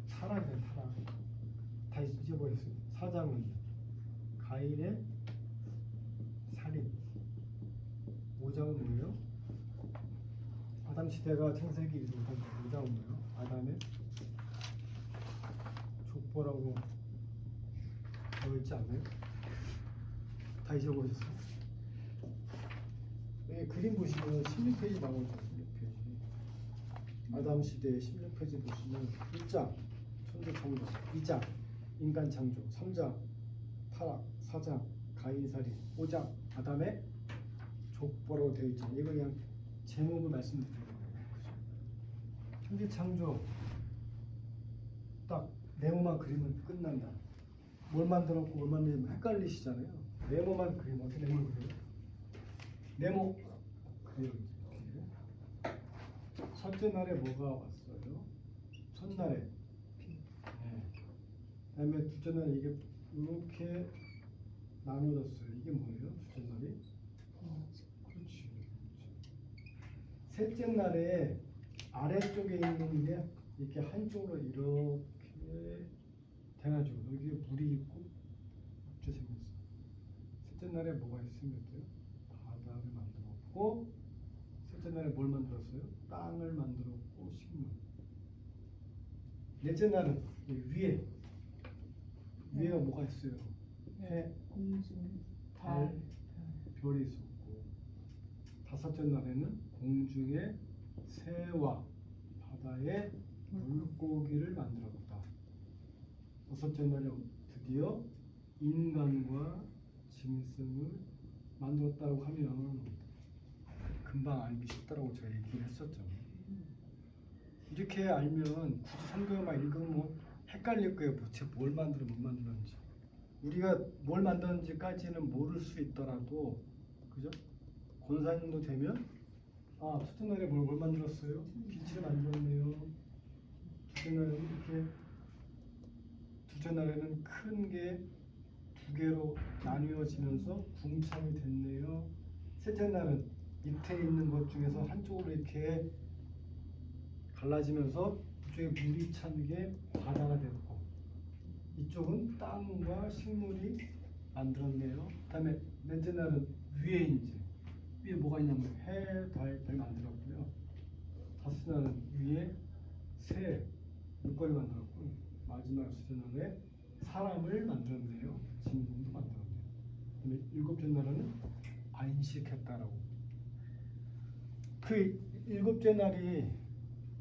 타락이에요, 타락. 다 잊어버렸어요. 4장은 가인의 살인. 5장은 뭐예요? 아담 시대가 창세기 5장은 뭐예요? 아담의 족보라고 되어 있지 않나요? 다 잊어버렸어요. 네, 그림 보시면 16페이지 나오죠. 16페이지. 아담 시대 16페이지 보시면 1장 천지 창조, 2장 인간 창조, 3장 타락, 4장 가인 살인, 5장 아담의 족보라고 되어 있잖아요. 이거 그냥 제목을 말씀드리는 거예요. 천지 창조 딱 네모만 그리면 끝난다. 뭘 만들었고 뭘 만들면 헷갈리시잖아요. 네모만 그리면 어떻게 네모를 그려요? 네모 그래요. 첫째 날에 뭐가 왔어요? 첫날에 네. 그다음에 둘째 날에 이게 이렇게 나눠졌어요. 이게 뭐예요? 둘째 날이? 그렇지. 셋째 날에 아래쪽에 있는 게 이렇게 한쪽으로 이렇게 돼가지고 여기에 물이 있고 이렇게 생겼어. 셋째 날에 뭐가 있으면 돼요? 바다를 만들었고, 셋째 날에 뭘 만들었어요? 땅을 만들었고 식물. 넷째 날은 위에가 뭐가 있어요? 해, 공중, 달, 달, 별이 있었고, 다섯째 날에는 공중에 새와 바다에 물고기를 만들었다. 여섯째 날에 드디어 인간과 짐승을 만들었다고 하면 금방 알기 쉽다라고 저희 얘기를 했었죠. 이렇게 알면 굳이 성경만 읽으면 뭐 헷갈릴 거예요. 도대체 뭘 만들어 못 만들었는지. 우리가 뭘 만드는지까지는 모를 수 있더라도, 그죠? 권사님도 되면 아, 첫째 날에 뭘 만들었어요? 빛을 만들었네요. 둘째 날에는 이렇게, 둘째 날에는 큰 게 두 개로 나뉘어지면서 궁창이 됐네요. 셋째 날은 밑에 있는 것 중에서 한쪽으로 이렇게 갈라지면서 이쪽에 물이 찬 게 바다가 됐고, 이쪽은 땅과 식물이 만들었네요. 그다음에 넷째 날은 위에 뭐가 있냐면 해, 달, 별 만들었고요. 다섯째 날은 위에 새, 물고기 만들었고, 마지막 숫째 날에 사람을 만들었네요. 짐승도 만들었네요. 그다음에 일곱째 날에는 안식했다라고. 그 일곱째 날이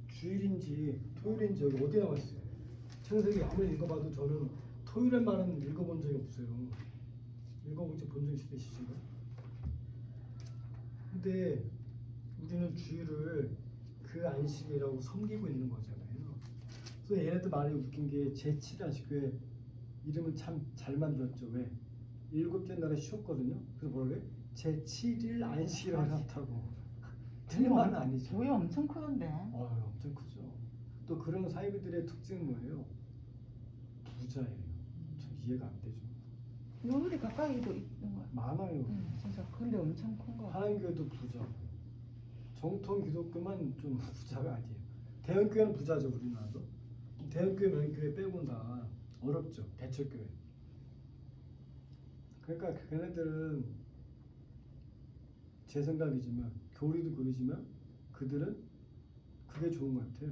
주일인지 토요일인지 여기 어디 나와 있어요? 창세기 아무리 읽어봐도 저는 토요일의 말은 읽어본 적이 없어요. 읽어본 적 있으신가요? 근데 우리는 주일을 그 안식이라고 섬기고 있는 거잖아요. 그래서 얘네들 말이 웃긴 게 제7 안식교회 이름은 참 잘 만들었죠. 왜? 일곱째 날에 쉬었거든요. 그래서 뭐라 그래? 제7일 안식이라고 해놨다고. 틀린 말은 아니죠. 교회 엄청 크던데. 엄청 크죠. 또 그런 사이비들의 특징은 뭐예요? 부자예요. 저 이해가 안 되죠. 요리 가까이도 있는 거야. 많아요. 진짜 근데 엄청 큰 거. 하나님교회도 부자. 정통 기독교만 좀 부자가 아니에요. 대형교회는 부자죠, 우리나라도. 대형교회, 명교회 빼고는 다 어렵죠. 대처교회. 그러니까 걔네들은 제 생각이지만 교리도 교리지만 그들은 그게 좋은 것 같아요.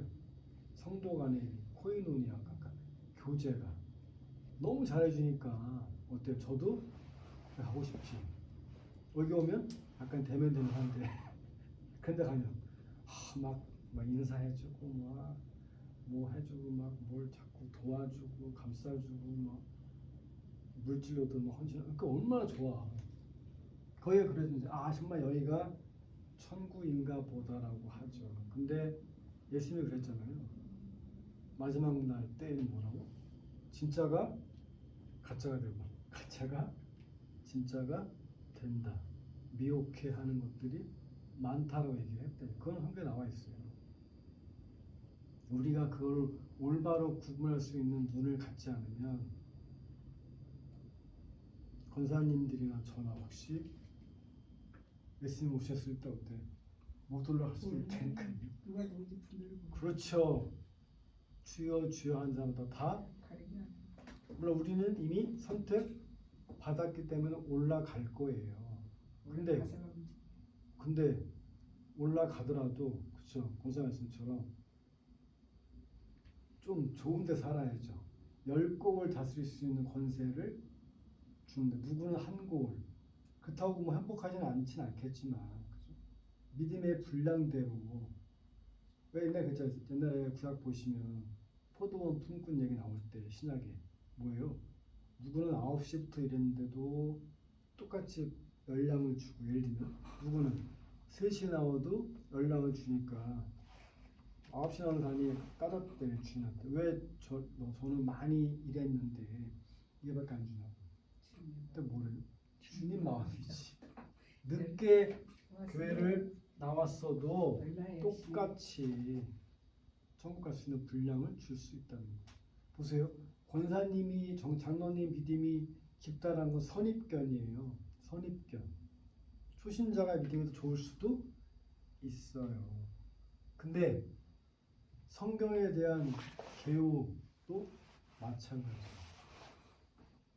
성도 간의 코이노니아, 그러니까 교제가 너무 잘해주니까 어때요? 저도 하고 싶지. 여기 오면 약간 대면대면 한데 근데 가면 막 인사해주고 막 뭐 해주고 막 뭘 자꾸 도와주고 감싸주고 막 물질로도 막 헌신. 그러니까 얼마나 좋아. 거기에 그랬는데 정말 여기가 천국인가 보다라고 하죠. 근데 예수님이 그랬잖아요. 마지막 날 때에는 뭐라고? 진짜가 가짜가 되고 가짜가 진짜가 된다. 미혹해 하는 것들이 많다고 얘기를 했대. 그건 한개 나와 있어요. 우리가 그걸 올바로 구분할 수 있는 눈을 갖지 않으면 권사님들이나 저나 혹시 예수님 오셨을 때 어때? 못 올라갈 수 있다니까요. 누가 누군지 분별을 못 그렇죠. 주여 주여 한 자마다 다 가리긴 하네. 물론 우리는 이미 선택 받았기 때문에 올라갈 거예요. 근데 가사가 문제. 근데 올라가더라도 그렇죠. 권사 말씀처럼 좀 좋은 데 살아야죠. 10곡을 다스릴 수 있는 권세를 주는데 누구는 한 곡을 그렇다고 뭐 행복하지는 않지는 않겠지만 그죠? 믿음의 분량대로 왜 옛날에 구약 보시면 포도원 품꾼 얘기 나올 때 신약에 뭐예요? 누구는 9시부터 일했는데도 똑같이 열량을 주고 예를 들면 누구는 3시에 나와도 열량을 주니까 9시 나오는 사람이 따졌대 주인한테 왜 저는 많이 일했는데 이게밖에 안 주냐고. 그때 뭐래요? 주님 마음이지. 늦게 교회를 나왔어도 얼마에 똑같이 천국 갈 수 있는 분량을 줄 수 있다는 거. 보세요. 권사님이 장로님 믿음이 깊다라는 건 선입견이에요. 선입견. 초신자가 믿음이 더 좋을 수도 있어요. 근데 성경에 대한 개요도 마찬가지예요.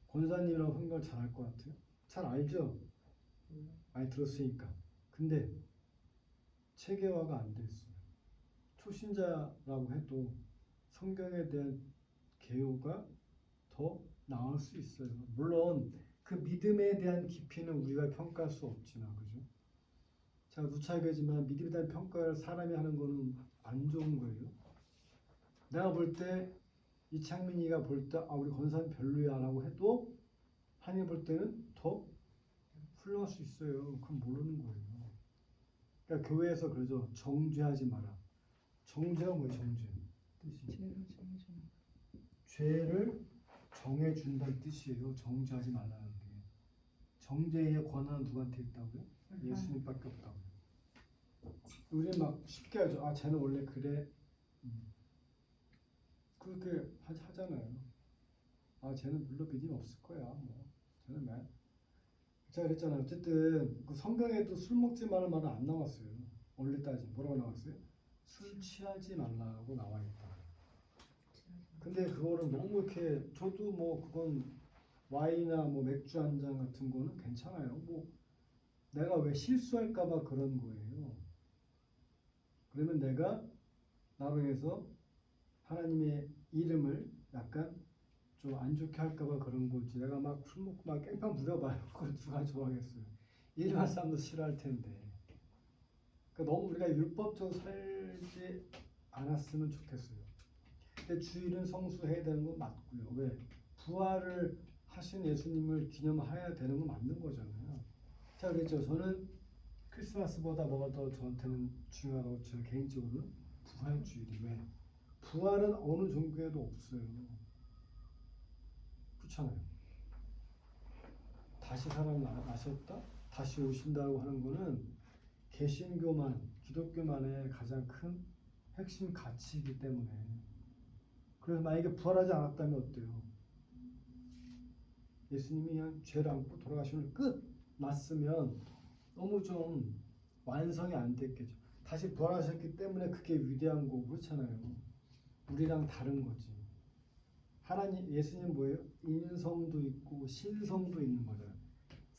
권사님이랑 성경을 잘 알 것 같아요? 잘 알죠? 많이 들었으니까. 근데 체계화가 안 돼 있어요. 초신자라고 해도 성경에 대한 개요가 더 나을 수 있어요. 물론 그 믿음에 대한 깊이는 우리가 평가할 수 없지만 그죠? 자, 누차게지만 믿음에 대한 평가를 사람이 하는 거는 안 좋은 거예요. 내가 볼 때 이창민이가 볼 때 우리 권사님 별로야라고 해도 하나님 볼 때는 더 훌륭할 수 있어요. 그건 모르는 거예요. 그러니까 교회에서 그러죠. 정죄하지 마라. 정죄가 뭐예요? 정죄 뜻이 죄를 정해준다는 뜻이에요. 정죄하지 말라는 게. 정죄의 권한은 누구한테 있다고요? 예수님밖에 없다고요. 우리는 막 쉽게 하죠. 쟤는 원래 그래. 그렇게 하잖아요. 쟤는 물론 믿음이 없을 거야. 뭐 쟤는 제가 그랬잖아요. 어쨌든 그 성경에도 술 먹지 말라는 말은 안 나왔어요. 원래 따지면 뭐라고 나왔어요? 술 취하지 말라고 나와 있다. 근데 그거를 너무 이렇게 저도 뭐 그건 와인이나 뭐 맥주 한 잔 같은 거는 괜찮아요. 뭐 내가 왜 실수할까봐 그런 거예요. 그러면 내가 나로 해서 하나님의 이름을 약간 좀 안 좋게 할까봐 그런 거지. 내가 막 술 먹고 막 깽판 부려봐요. 그걸 누가 좋아하겠어요. 일반 사람도 싫어할 텐데. 그러니까 너무 우리가 율법적으로 살지 않았으면 좋겠어요. 근데 주일은 성수해야 되는 건 맞고요. 왜? 부활을 하신 예수님을 기념해야 되는 건 맞는 거잖아요. 자, 그랬죠. 저는 크리스마스보다 뭐가 더 저한테는 중요하다고 저 개인적으로는 부활주일이 왜? 부활은 어느 종교에도 없어요. 그렇잖아요. 다시 살아나셨다? 다시 오신다고 하는 거는 개신교만, 기독교만의 가장 큰 핵심 가치이기 때문에 그래서 만약에 부활하지 않았다면 어때요? 예수님이 그냥 죄를 안고 돌아가시면 끝! 났으면 너무 좀 완성이 안 됐겠죠. 다시 부활하셨기 때문에 그게 위대한 거고 그렇잖아요. 우리랑 다른 거지. 하나님, 예수님 뭐예요? 인성도 있고 신성도 있는 거잖아요.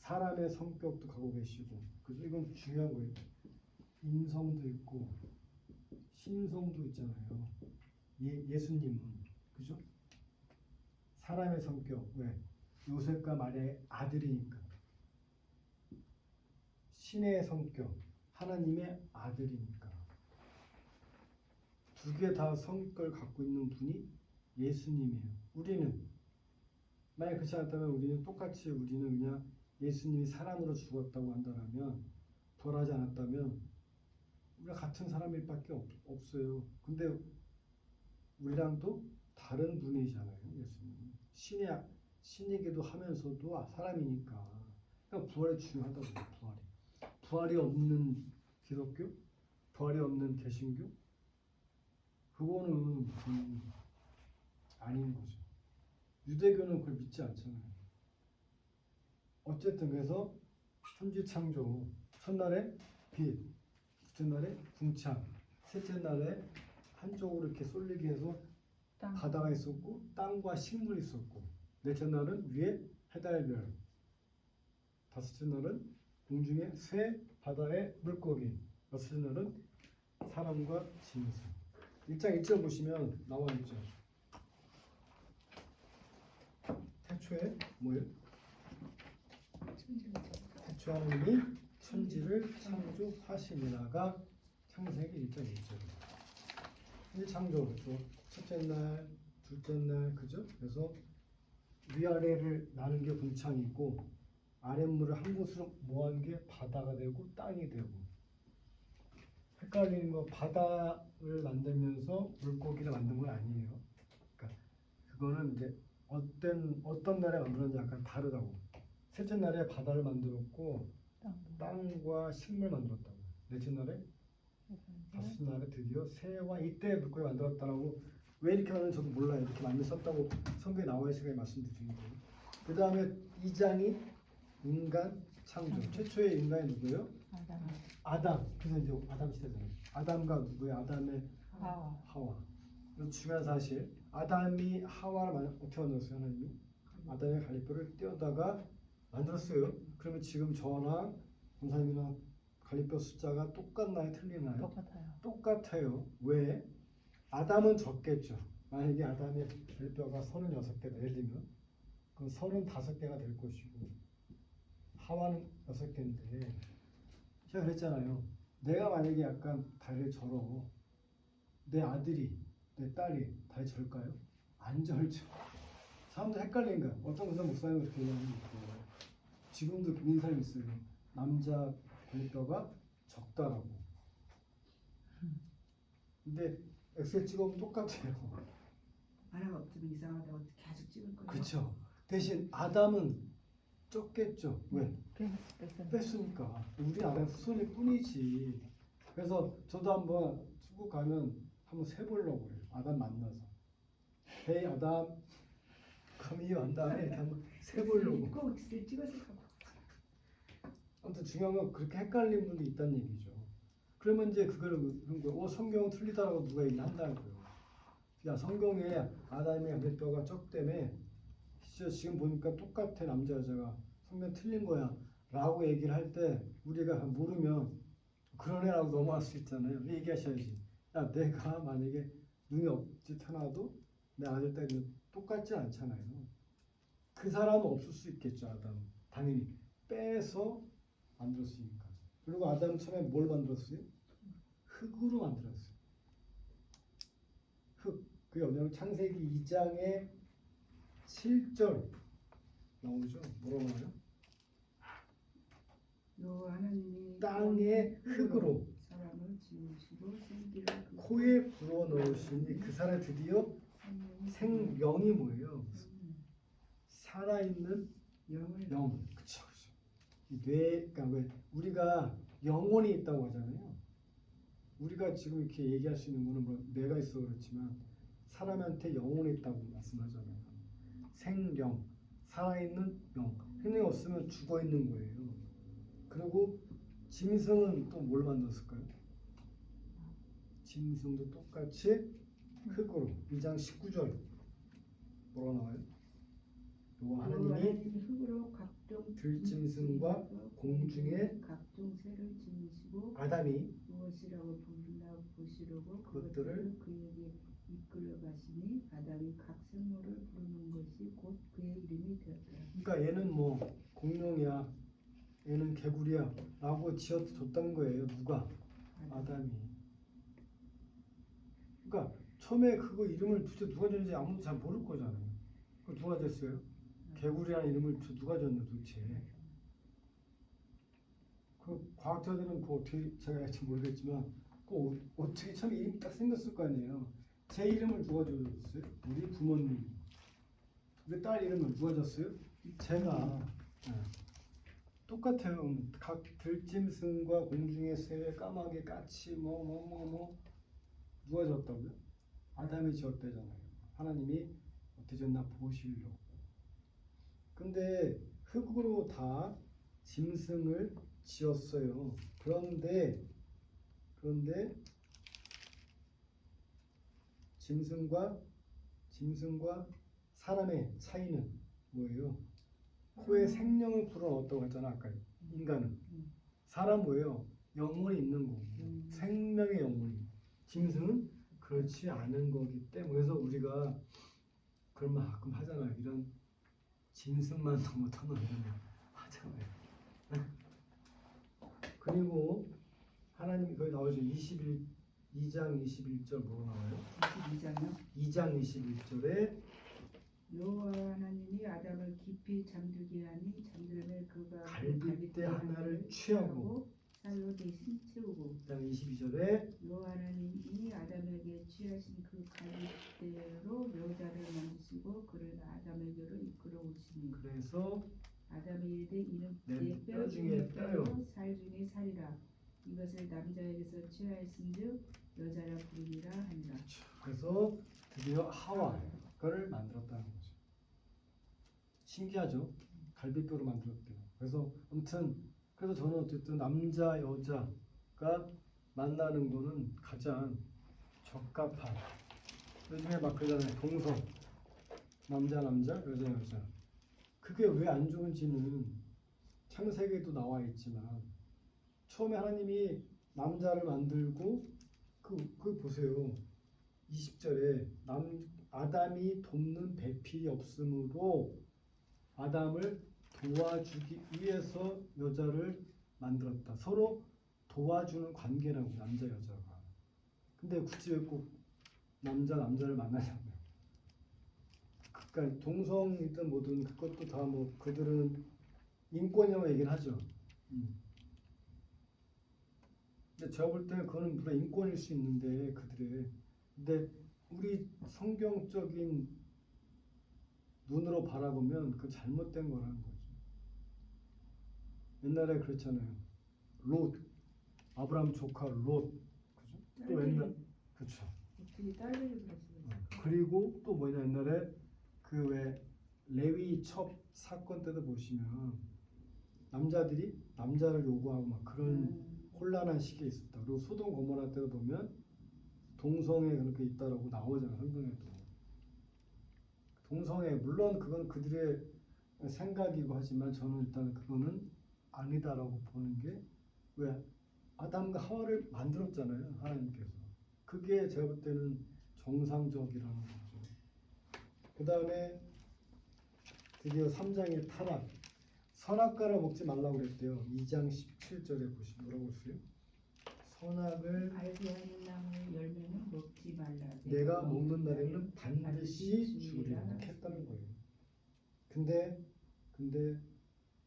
사람의 성격도 갖고 계시고 그죠? 이건 중요한 거예요. 인성도 있고 신성도 있잖아요. 예수님은 그죠? 사람의 성격 왜? 요셉과 마리아의 아들이니까. 신의 성격 하나님의 아들이니까. 두 개 다 성격을 갖고 있는 분이 예수님이에요. 우리는 만약 그렇지 않다면 우리는 똑같이 우리는 그냥 예수님이 사람으로 죽었다고 한다면 부활하지 않았다면 우리가 같은 사람일 밖에 없어요. 근데 우리랑도 다른 분이잖아요. 예수님 신이기도 하면서도 사람이니까. 그러니까 부활이 중요하다고. 부활이 없는 기독교, 부활이 없는 개신교, 그거는 아닌 거죠. 유대교는 그걸 믿지 않잖아요. 어쨌든 그래서 천지창조, 첫날에 빛, 둘째 날에 궁창, 셋째 날에 한쪽으로 이렇게 쏠리게 해서 땅. 바다가 있었고 땅과 식물이 있었고, 넷째 날은 위에 해달별, 다섯째 날은 공중에 새, 바다의 물고기, 여섯째 날은 사람과 짐승. 1장 1절 보시면 나와 있죠. 태초에 뭐예요? 태초 하나님이 천지를 창조하시니라가 창세기 1장 1절. 창조, 그렇죠? 첫째 날, 둘째 날, 그죠? 그래서 위아래를 나눈 게 궁창이고 아랫물을 한 곳으로 모은 게 바다가 되고 땅이 되고. 헷갈리는 거, 바다를 만들면서 물고기를 만든 건 아니에요. 그러니까 그거는 이제 어떤 날에 만들었는지 약간 다르다고. 셋째 날에 바다를 만들었고 땅과 식물 만들었다고. 넷째 날에, 다섯째 날에 드디어 새와 이때 물고기 만들었다라고. 왜 이렇게 하는지 저도 몰라요. 이렇게 많이 썼다고 성경에 나와 있으니까 말씀드리는 거예요. 그 다음에 2장이 인간 창조. 최초의 인간이 누구예요? 아담. 그래서 이제 아담 시대잖아요. 아담과 누구예요? 아담의 하와. 이건 중요한 사실. 아담이 하와를 어떻게 만들었어요? 하나님이 아담의 갈빗뼈를 떼어다가 만들었어요. 그러면 지금 저랑 권사님이랑 갈빗뼈 숫자가 똑같나요? 틀리나요? 똑같아요. 똑같아요. 왜? 아담은 적겠죠. 만약에 아담의 갈빗뼈가 36개다 예를 들면 그럼 35개가 될 것이고 하와는 6개인데 제가 그랬잖아요. 내가 만약에 약간 다리를 절어 내 아들이, 내 딸이 다리 절까요? 안 절죠. 사람들 헷갈리는 거야. 어떤 목사님은 그렇게 얘기하는 거 있고 지금도 믿는 사람이 있어요. 남자 갈빗뼈가 적다라고. 근데 엑셀 찍으면 똑같아요. 하나가 없으면 이상하다 어떻게 계속 찍을 거예요? 그렇죠. 대신 아담은 적겠죠. 왜? 뺐어요. 뺐으니까. 우리 아담 후손일 뿐이지. 그래서 저도 한번 중국 가면 한번 세보려고 그래요. 아담 만나서. 헤이 아담, come 한 다음에 이렇게 한번 세보려고. 꼭 찍었을 까 아무튼 중요한 건 그렇게 헷갈린 분도 있다는 얘기죠. 그러면 이제 그거를 그런 거예요. 성경은 틀리다라고 누가 얘기한다는 거예요. 야, 성경에 아담의 갈빗뼈가 적다며 진짜 지금 보니까 똑같아 남자 여자가. 성경 틀린 거야 라고 얘기를 할 때 우리가 모르면 그러네라고 넘어갈 수 있잖아요. 얘기하셔야지. 야, 내가 만약에 눈이 없지 태어나도 내 아들 딸이 똑같지 않잖아요. 그 사람은 없을 수 있겠죠. 아담 당연히 빼서 만들었으니까. 그리고 아담 처음에 뭘 만들었어요? 흙으로 만들었어요. 흙. 그게 어디냐면 창세기 2장의 7절 나오죠. 뭐라고 하나요? 여호와 하나님이 땅의 흙으로 사람을 지으시고 생기를 코에 불어 넣으시니 그 사람이 드디어 생명이 뭐예요? 살아있는 영을 영. 그쵸, 그쵸. 이 뇌, 그러니까 왜 우리가 영혼이 있다고 하잖아요. 우리가 지금 이렇게 얘기할 수 있는 거는 뭐 뇌가 있어 그렇지만 사람한테 영혼이 있다고 말씀하잖아요. 생명, 살아있는 영. 생명이 없으면 죽어 있는 거예요. 그리고 짐승은 또 뭘 만들었을까요? 짐승도 똑같이 흙으로. 2장 19절 뭐라고 나와요? 여호와 하나님이 흙으로 각종 들짐승과 공중의 각종 새를 지으시고 아담이 무엇이라고 부르나 보시려고 그것들을 그에게 이끌어 가시니 아담이 각 생물을 부르는 것이 곧 그의 이름이 되었다. 그러니까 얘는 뭐 공룡이야, 얘는 개구리야 라고 지어줬다는 거예요. 누가? 아담이. 그러니까 처음에 그거 이름을 도대체 누가 줬는지 아무도 잘 모를 거잖아요. 그 누가 줬어요? 개구리라는 이름을 누가 줬나 도대체. 그 과학자들은 그 어떻게 제가 할지 모르겠지만 그 어떻게 처음에 이름이 딱 생겼을 거 아니에요. 제 이름을 누가 줬어요? 우리 부모님. 우리 딸 이름을 누가 줬어요? 제가. 네. 똑같아요. 각 들짐승과 공중의 새, 까마귀, 까치 누가 지었다고요? 아담이 지었대잖아요. 하나님이 어떻게 지었나 보시려고. 근데 흙으로 다 짐승을 지었어요. 그런데 짐승과 사람의 차이는 뭐예요? 코에 생명을 불어넣었다고 했잖아 아까. 인간은. 사람 뭐예요? 영혼이 있는 거고 생명의 영혼이. 짐승은 그렇지 않은 거기 때문에 그래서 우리가 그런 말 가끔 하잖아요. 이런 짐승만 너무 터놓는 하잖아요. 그리고 하나님이 거기 나오죠. 2장 21절 뭐로 나와요? 22장요. 2장 21절에 여호와 하나님이 아담을 깊이 잠들게 하니 잠들매 그가 갈빗대 하나를 취하고 쌀로 대신 채우고. 그다음 22절에 여호와 하나님이 아담에게 취하신 그 갈빗대로 여자를 만드시고 그를 아담에게로 이끌어 오시니 그래서 아담이 이르되 이는 내 내 뼈 중에 뼈요. 살 중에 살이라 이것을 남자에게서 취하였은즉 여자라 부르니라 하니라. 그래서 드디어 하와를 만들었다는 거죠. 신기하죠? 갈비뼈로 만들었대요. 그래서 아무튼 그래서 저는 어쨌든 남자 여자가 만나는 거는 가장 적합한. 요즘에 막 그러잖아요. 동성 남자 여자. 그게 왜 안 좋은지는 창세기에도 나와 있지만 처음에 하나님이 남자를 만들고 그 보세요. 20절에 아담이 돕는 배필이 없으므로 아담을 도와주기 위해서 여자를 만들었다. 서로 도와주는 관계라고 남자 여자가. 근데 굳이 왜 꼭 남자를 만나냐고요. 그러니까 동성이든 뭐든 그것도 다 뭐 그들은 인권이라고 얘기를 하죠. 근데 제가 볼 때는 그거는 물론 인권일 수 있는데 그들의 근데 우리 성경적인 눈으로 바라보면 그 잘못된 거라는 거죠. 옛날에 그렇잖아요. 롯 아브라함 조카 롯 그죠? 또 옛날 그렇죠. 어떻게 딸들이 그랬어요? 그리고 또 뭐냐 옛날에 그 왜 레위 첩 사건 때도 보시면 남자들이 남자를 요구하고 막 그런 혼란한 시기에 있었다. 그리고 소돔 고모라 때도 보면 동성애 그렇게 있다라고 나오잖아요. 성경에도. 동성애 물론 그건 그들의 생각이고 하지만 저는 일단 그거는 아니다라고 보는 게 왜 아담과 하와를 만들었잖아요. 하나님께서. 그게 제가 볼 때는 정상적이라는 거죠. 그 다음에 드디어 3장의 타락. 선악과를 먹지 말라고 그랬대요. 2장 17절에 보시면 뭐라고 했어요? 선악을 알게 하는 나무의 열매는 먹지 말라. 내가 먹는 날에는 반드시 죽으리라 이렇게 했다는 거예요. 근데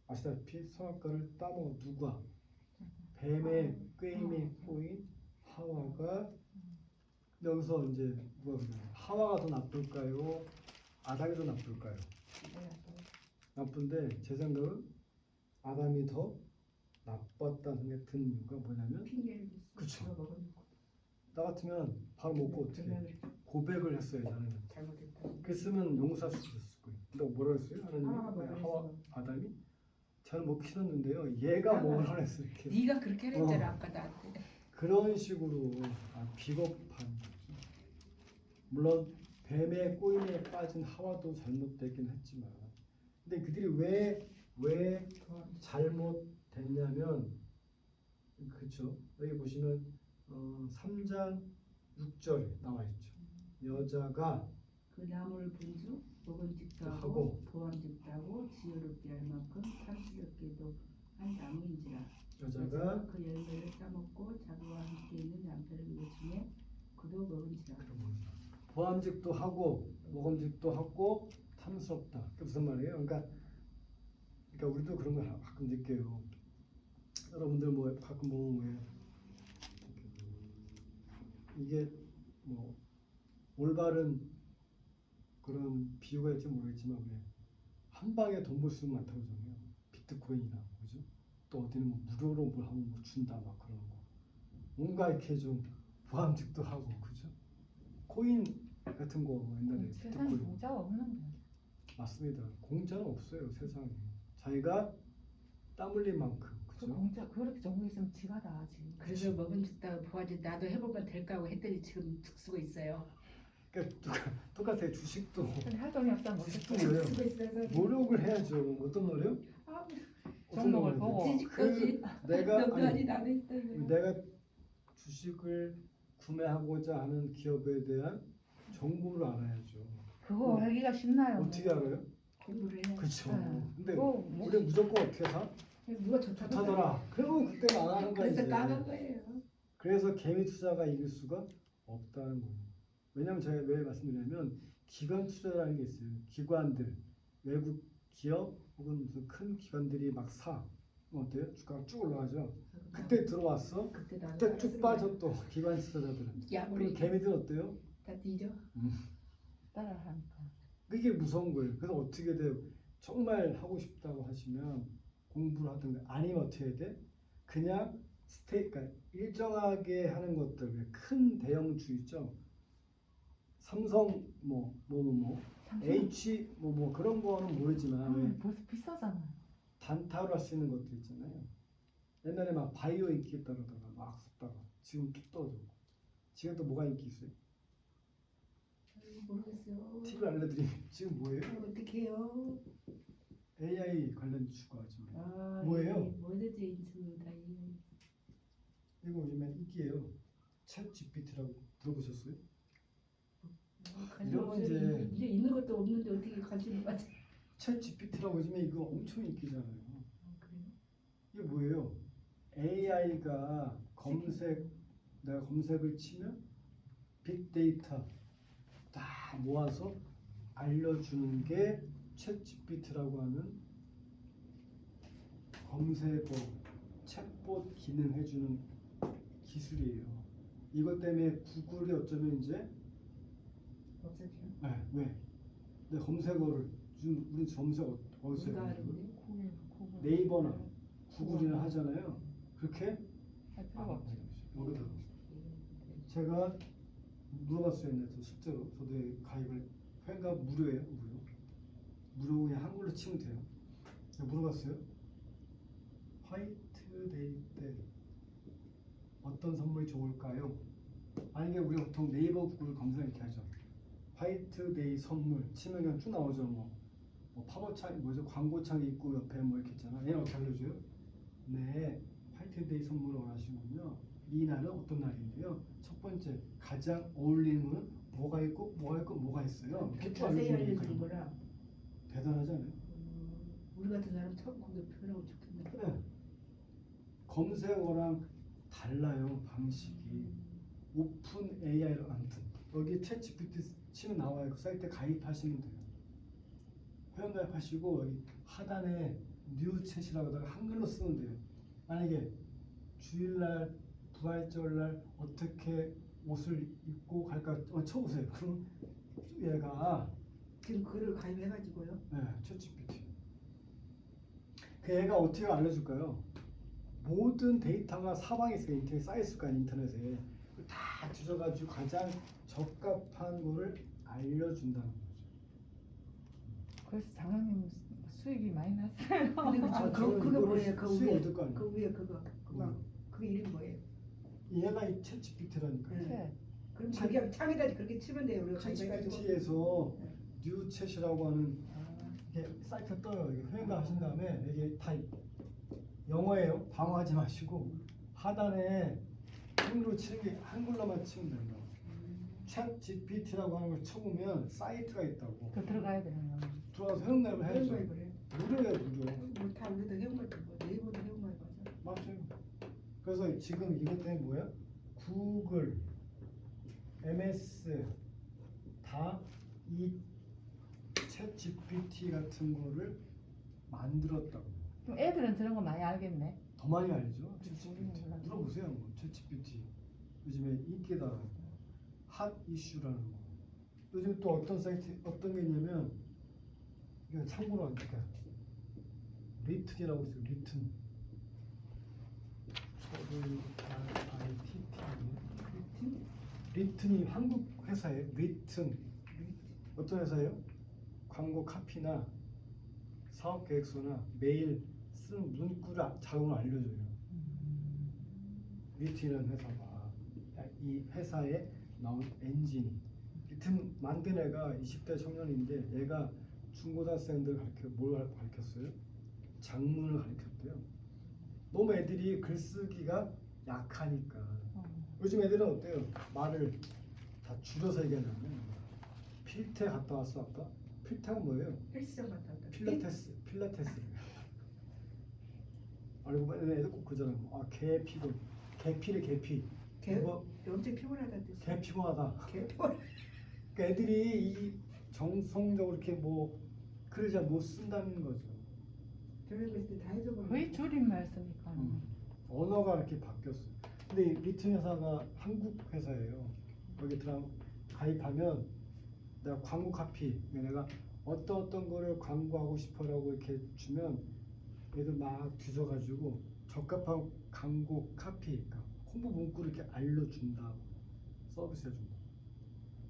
아시다시피 선악과를 따먹은 누가? 뱀의 꾀임에 꼬인 하와가. 여기서 이제 누가 그래요? 하와가 더 나쁠까요? 아담이 더 나쁠까요? 나쁜데 제 생각은 아담이 더 나빴다는 생각이 드는 이유가 뭐냐면 핑계를 그쵸. 먹은 나 같으면 바로 먹고 어떻게 고백을 했어야지 하나님. 잘못했다. 그랬으면 용서할 수 있었을 거예요. 근데 뭐라 했어요? 하나님이 하와 아담이 잘 먹기 싫었는데요. 얘가 먹으라 했어 이렇게. 네가 그렇게 했잖아 아까 나한테. 그런 식으로 비겁한 거죠. 물론 뱀의 꼬임에 빠진 하와도 잘못되긴 했지만 근데 그들이 왜 잘못됐냐면 그렇죠. 여기 보시면 3장 6절에 나와 있죠. 여자가 그 나무를 본즉 먹음직도 하고 하고 보암직도 하고 지혜롭게 할 만큼 탐스럽게도 한 나무인지라. 여자가 그 열매를 따먹고 자기와 함께 있는 남편을 외치매 그도 먹은지라. 보암직도 하고 먹음직도 하고 탐스럽다. 그게 무슨 말이에요? 그러니까 우리도 그런 걸 가끔 느껴요. 여러분들 뭐 가끔 보면 왜 이게 뭐 올바른 그런 비유가 될지 모르겠지만 왜 한 방에 돈 벌 수 있는 많다고 그러잖아요. 비트코인이나 그죠? 또 어디는 뭐 무료로 뭘 하면 뭐 준다 막 그런 거. 뭔가 이렇게 좀 보람직도 하고 그죠? 코인 같은 거 옛날에 세상에 비트코인 공짜가 없는데. 맞습니다. 공짜는 없어요 세상에. 자기가 땀 흘린 만큼 그 그죠? 공짜 그렇게 정보 있으면 지가 다 하지. 그래서 먹은다고 보아지 나도 해보면 될까 하고 했더니 지금 죽 쓰고 있어요. 그러니까 똑같아요. 주식도 근데 할 돈이 없다 못 주식도 했어. 그래요. 쓰고 있어서 노력을 해야죠. 어떤 노력? 아, 어떤 종목을 노력이요? 보고. 뒤집거지. 내가 너도 아니 아니 나도 있다 이거. 내가 주식을 구매하고자 하는 기업에 대한 정보를 알아야죠. 그거 알기가 쉽나요? 어떻게 알아요? 공부를 해. 그렇죠. 네. 근데 그거 뭐- 우리 무조건 어떻게 사? 누가 좋다고 좋다더라. 그러면 그때는 안 하는 거야. 그래서 이제. 까는 거예요. 그래서 개미 투자가 이길 수가 없다는 거예요. 왜냐하면 제가 왜 말씀드리냐면 기관 투자라는 게 있어요. 기관들, 외국 기업 혹은 무슨 큰 기관들이 막 사. 그럼 어때요? 주가가 쭉 올라가죠. 그때 들어왔어. 그때 나도 그때 쭉 알았으면 빠져 또 기관 투자자들은. 그럼 야물이 개미들은 어때요? 다 뒤져. 따라하니까. 그게 무서운 거예요. 그래서 어떻게 돼요? 정말 하고 싶다고 하시면 공부를 하든가 아니면 어떻게 해야 돼? 그냥 그러니까 일정하게 하는 것들, 큰 대형주 있죠. 삼성 삼성? H 그런 거는 모르지만 왜 벌써 비싸잖아요. 단타로 할 수 있는 것들 있잖아요. 옛날에 막 바이오 인기 있다라다가 막 썼다가 지금 뚝 떨어지고 지금 또 뭐가 인기 있어요? 모르겠어요. 팁을 알려드리면 지금 뭐예요? 어떻게 해요? AI 관련 주가 지금 아, 뭐예요? 뭐든지 인수는 다 이해해. 이거 요즘에 인기예요. 챗 GPT라고 들어보셨어요? 관심 이런 없어요. 이제- 이제 있는 것도 없는데 어떻게 관심을 가져? 챗 GPT라고 요즘에 이거 엄청 인기잖아요. 그래요? 이게 뭐예요? AI가 내가 검색을 치면 빅데이터 다 모아서 알려주는 게 챗GPT라고 하는 검색어 챗봇 기능 해주는 기술이에요. 이것 때문에 구글이 어쩌면 이제 없었죠. 왜? 내 검색어를 요즘 우리 검색 어디서 우리가 해요? 하는데 구글. 네이버나 구글이나 하잖아요. 그렇게 할 필요가 없지. 여기다 제가 물어봤어요. 옛날에 실제로 저도 가입을 회가 무료예요. 무료 그냥 한글로 치면 돼요. 제가 물어봤어요. 화이트데이 때 어떤 선물이 좋을까요? 만약에 우리 보통 네이버 구글 검색 이렇게 하죠. 화이트데이 선물 치면 그냥 쭉 나오죠. 뭐 팝업창 뭐죠? 광고창 있고 옆에 뭐 이렇게 있잖아. 얘는 어떻게 알려줘요? 네, 화이트데이 선물을 원하시면요. 이 날은 어떤 날인데요? 첫 번째 가장 어울리는 거는 뭐가 있고 뭐가 있어요. 이렇게 쭉 자세히 알려주는 알려주니까 거라. 대단하지 않아요? 우리 같은 사람 처음 거기 표현하고 좋겠네. 그래. 검색어랑 달라요 방식이. 오픈 AI로 아무튼 여기 챗 GPT 치면 나와요. 그 사이트에 가입하시면 돼요. 회원 가입하시고 여기 하단에 뉴 챗이라고 하다가 한글로 쓰면 돼요. 만약에 주일날 부활절날 어떻게 옷을 입고 갈까 쳐보세요. 그럼 얘가 지금 그거를 가입해가지고요. 챗 GPT 그 애가 어떻게 알려줄까요? 모든 데이터가 사방에 있어요. 인터넷에 쌓여있을 거 아니에요. 인터넷에 다 뒤져가지고 가장 적합한 거를 알려준다는 거죠. 그래서 장모님 수익이 많이 났어요. 근데 그거 이거를 뭐예요? 그 수익 위에 얻을 거 아니에요? 그 위에 그거 뭐요? 그 이름 뭐예요? 얘가 이 챗 GPT라니까요. 네. 그럼 챗- 그냥 창에다 그렇게 치면 돼요. 우리가 챗 가입해가지고. GPT에서 네. 뉴 챗이라고 하는 아, 이게 사이트 떠요. 이게 회원가 하신 다음에 이게 다 영어예요. 당황하지 마시고 하단에 한글로 치는 게 한글로만 치면 된다. 챗 GPT라고 하는 걸 쳐보면 사이트가 있다고. 그 들어가야 되는 거. 들어가서 회원가입을 해야죠. 회원가입을 해. 무료예요, 무료. 뭐다 우리도 회원가입 네이버도 회원가입하죠. 맞아요. 그래서 지금 이것 때문에 뭐야? 구글, MS 다 이 챗 GPT 같은 거를 만들었다고. 그럼 애들은 저런 거 많이 알겠네. 더 많이 알죠. 챗 그렇지, GPT. 몰랐네. 물어보세요. 챗 GPT. 요즘에 인기다. 핫 이슈라는 거. 요즘 또 어떤 사이트 어떤 게 있냐면 이거 참고로 하니까 리튼이라고 있어요. 리튼. RITT. 리튼이 한국 회사예요. 리튼. 어떤 회사예요? 광고 카피나 사업 계획서나 메일 쓰는 문구를 자동으로 알려줘요. 리튼이라는 회사가 이 회사에 나온 엔진이 리튼 만든 애가 20대 청년인데 얘가 중고등학생들 뭘 가르쳤어요? 장문을 가르쳤대요. 너무 애들이 글쓰기가 약하니까. 요즘 애들은 어때요? 말을 다 줄여서 얘기하냐면 필테 갔다 왔어 아까? 필테가 뭐예요? 헬스장 갔다 왔다. 필라테스. 알고 보면 애들 꼭 그러잖아요. 아 개피곤. 개피래 개피. 뭐 엄청 피곤하다는 뜻이. 개 피곤하다. 개피곤. 그러니까 애들이 이 정성적으로 이렇게 뭐 글을 잘 못 쓴다는 거죠. 저녁 했을 때다 해줘버려. 거의 줄임말 쓰니까. 언어가 이렇게 바뀌었어요. 근데 이 리튼 회사가 한국 회사예요. 여기 가입하면 내가 광고 카피, 내가 어떤 거를 광고하고 싶어라고 이렇게 주면 얘들 막 뒤져가지고 적합한 광고 카피, 그러니까 홍보 문구를 이렇게 알려준다, 서비스해준다.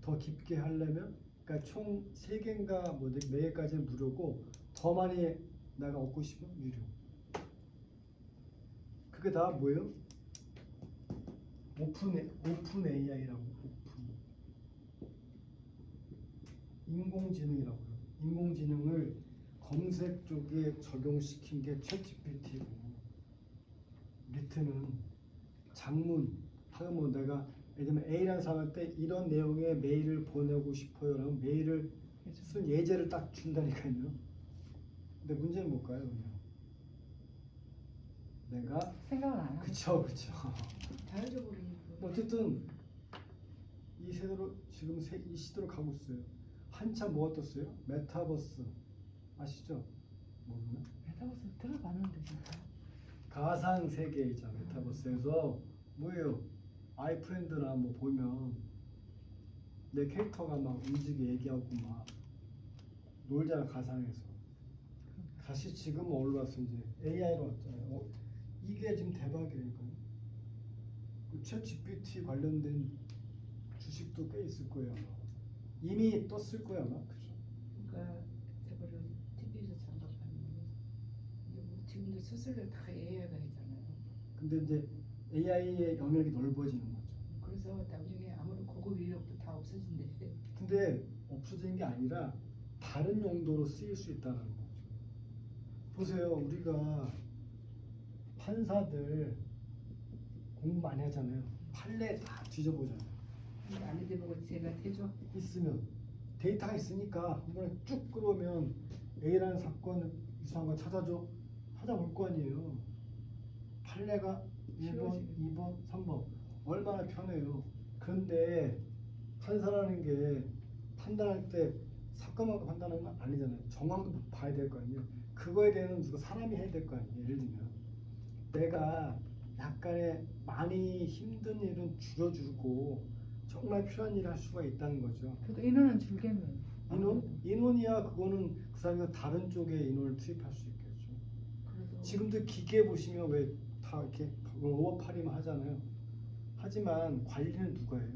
더 깊게 하려면, 그러니까 총 3개인가 뭐 4개까지는 무료고 더 많이 내가 얻고 싶으면 유료. 그게 다 뭐예요? 오픈 AI라고. 인공지능이라고 해요. 인공지능을 검색 쪽에 적용시킨 게 챗GPT고, 리트는 장문 하면 뭐 내가 예를 들면 A라는 사람한테 이런 내용의 메일을 보내고 싶어요라는 메일을 쓴 예제를 딱 준다니까요. 근데 문제는 뭘까요? 그냥 내가 생각을 안 하고. 다 그쵸. 해줘버리니까. 어쨌든 이 세대로 지금 이 시대로 가고 있어요. 한참 뭐 떴어요? 메타버스 아시죠? 모르나? 메타버스 들어봤는데 진짜. 가상 세계이자 메타버스에서 뭐예요? 아이프렌드나 뭐 보면 내 캐릭터가 막 움직여 얘기하고 막 놀잖아 가상에서. 다시 지금 뭘로 왔어 이제 AI로 왔잖아요. 이게 지금 대박이라니까요. 그 챗GPT 관련된 주식도 꽤 있을 거예요. 아마. 이미 떴을 거예요 아마. 그죠? 그러니까 저거를 TV에서 잠깐 봤는데 이제 뭐 지금도 수술을 다 AI가 하잖아요. 근데 이제 AI의 영역이 넓어지는 거죠. 그래서 나중에 아무런 고급 인력도 다 없어진대. 근데 없어지는 게 아니라 다른 용도로 쓰일 수 있다는 거죠. 보세요, 우리가 판사들 공부 많이 하잖아요. 판례 다 뒤져보잖아요. 근데 아내들 보고 제가 해줘. 있으면 데이터가 있으니까 한 번에 쭉 끌어오면 A라는 사건 유사한 거 찾아볼 거 아니에요. 판례가 1번, 2번, 3번 얼마나 편해요. 그런데 판사라는 게 판단할 때 사건만 판단하는 건 아니잖아요. 정황도 봐야 될 거 아니에요. 그거에 대해서는 누가 사람이 해야 될 거 아니에요. 예를 들면 내가 약간의 많이 힘든 일은 줄여주고 정말 필요한 일을 할 수가 있다는 거죠. 그래도 인원은 줄겠네요. 인원이야 그거는 그 사람이 다른 쪽에 인원을 투입할 수 있겠죠. 그래서 지금도 기계 보시면 왜 다 이렇게 오버팔이만 하잖아요. 하지만 관리는 누가 해요?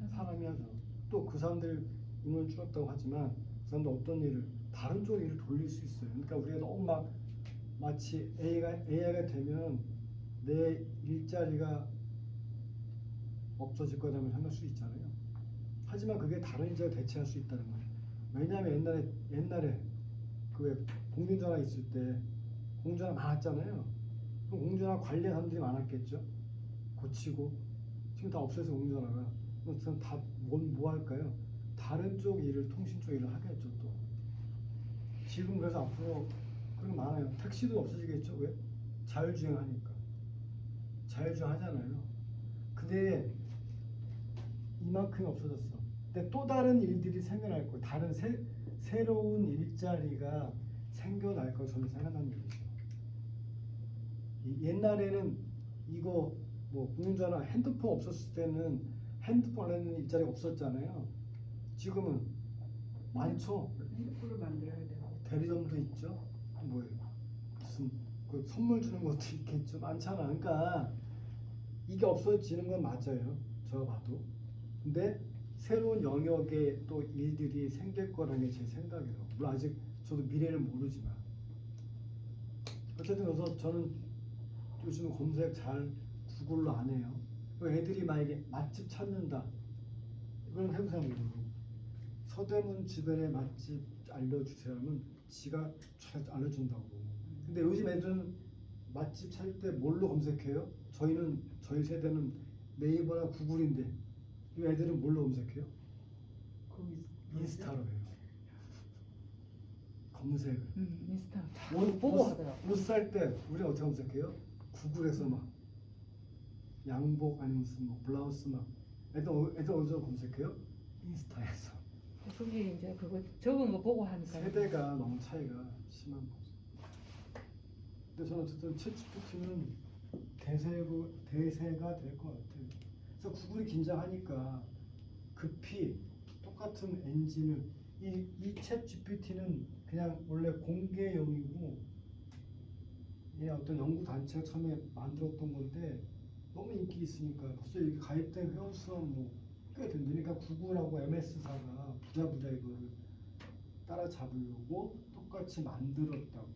사람이 하죠. 또 그 사람들 인원 줄었다고 하지만 그 사람들 어떤 일을 다른 쪽 일을 돌릴 수 있어요. 그러니까 우리가 너무 막 마치 AI가 되면 내 일자리가 없어질 거라면 생각할 수 있잖아요. 하지만 그게 다른 일자리를 대체할 수 있다는 거예요. 왜냐하면 옛날에 그 왜 공중전화 있을 때 공중전화 많았잖아요. 그럼 공중전화 관리하는 사람들이 많았겠죠. 고치고 지금 다 없어서 공중전화가 그럼 다 뭐 할까요? 다른 쪽 일을 통신 쪽 일을 하겠죠 또. 지금 그래서 앞으로 그런 거 많아요. 택시도 없어지겠죠. 왜? 자율주행하니까. 자율주행하잖아요. 근데 이만큼 없어졌어. 근데 또 다른 일들이 생겨날 거예요. 다른 새로운 일자리가 생겨날 거 저는 생각하는 일이죠. 옛날에는 이거 뭐 공중전화 핸드폰 없었을 때는 핸드폰 관련된 일자리가 없었잖아요. 지금은 많죠. 핸드폰을 만들어야 돼요. 대리점도 있죠. 뭐예요? 무슨 그 선물 주는 것도 있겠죠. 많잖아. 그러니까 이게 없어지는 건 맞아요. 저 봐도. 근데 새로운 영역의 또 일들이 생길 거라는 게 제 생각이라고. 물론 아직 저도 미래를 모르지만 어쨌든 그래서 저는 요즘 검색 잘 구글로 안 해요. 애들이 만약에 맛집 찾는다. 이건 해보세요. 서대문 주변에 맛집 알려주세요 하면 지가 잘 알려준다고. 근데 요즘 애들은 맛집 찾을 때 뭘로 검색해요? 저희 세대는 네이버나 구글인데 이 애들은 뭘로 검색해요? 거기 인스타로 해요. 검색을. 인스타 다 보고 하더라고. 옷 살 때 우리 어떻게 검색해요? 구글에서 막 양복 아니면 무슨 뭐 블라우스 막 애들 어디서 검색해요? 인스타에서. 그게 이제 그거 적은 거 보고 하니까 세대가 너무 차이가 심한 거죠. 근데 저는 어쨌든 챗GPT는 대세가 될 것 같아요. 그래서 구글이 긴장하니까 급히 똑같은 엔진을 이 챗GPT는 그냥 원래 공개용이고 이 어떤 연구 단체가 처음에 만들었던 건데 너무 인기 있으니까 벌써 여기 가입된 회원 수가 꽤 된다니까 구글하고 MS사가 부자 이거를 따라잡으려고 똑같이 만들었다고.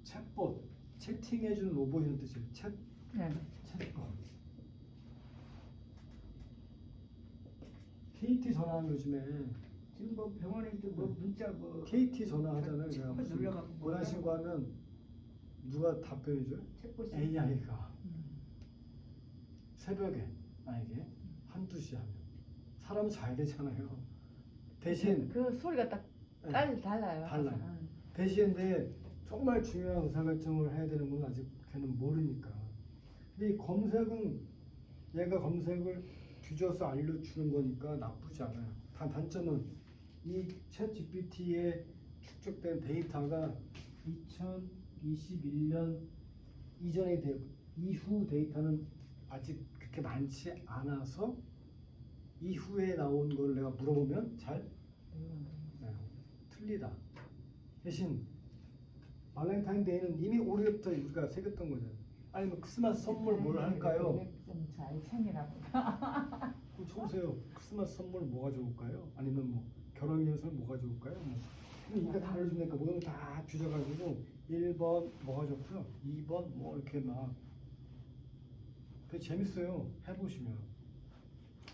챗봇, 채팅해주는 로봇이라는 뜻이에요. 챗봇. KT 전화하면 요즘에 지금 뭐 병원에도 뭐 문자 뭐 KT 전화하잖아요. 챗봇 제가 무슨 눌러갖고 원하신 거 하면 누가 답변해줘요? 챗봇이 AI가 새벽에 만약에 한두 시 하면 사람은 자야 되잖아요. 대신 그 소리가 딱 네, 달라요. 달라요. 대신에 정말 중요한 의사결정을 해야 되는 건 아직 걔는 모르니까. 근데 이 검색은 얘가 검색을 뒤져서 알려주는 거니까 나쁘지 않아요. 단점은 이 챗GPT에 축적된 데이터가 2021년 이전의 이후 데이터는 아직 그렇게 많지 않아서 이후에 나온 걸 내가 물어보면 잘 틀리다. 대신 발렌타인데이는 이미 올해부터 우리가 새겼던 거잖아요. 아니면 크리스마스 선물 뭘 할까요? 좀잘 챙기나 보다. 그럼 쳐보세요. 크리스마스 선물 뭐가 좋을까요? 아니면 뭐 결혼기념 뭐가 좋을까요? 이거 다 알려주니까 모든 다 뒤져가지고 1번 뭐가 좋고요, 2번 뭐 이렇게 막 되게 재밌어요. 해보시면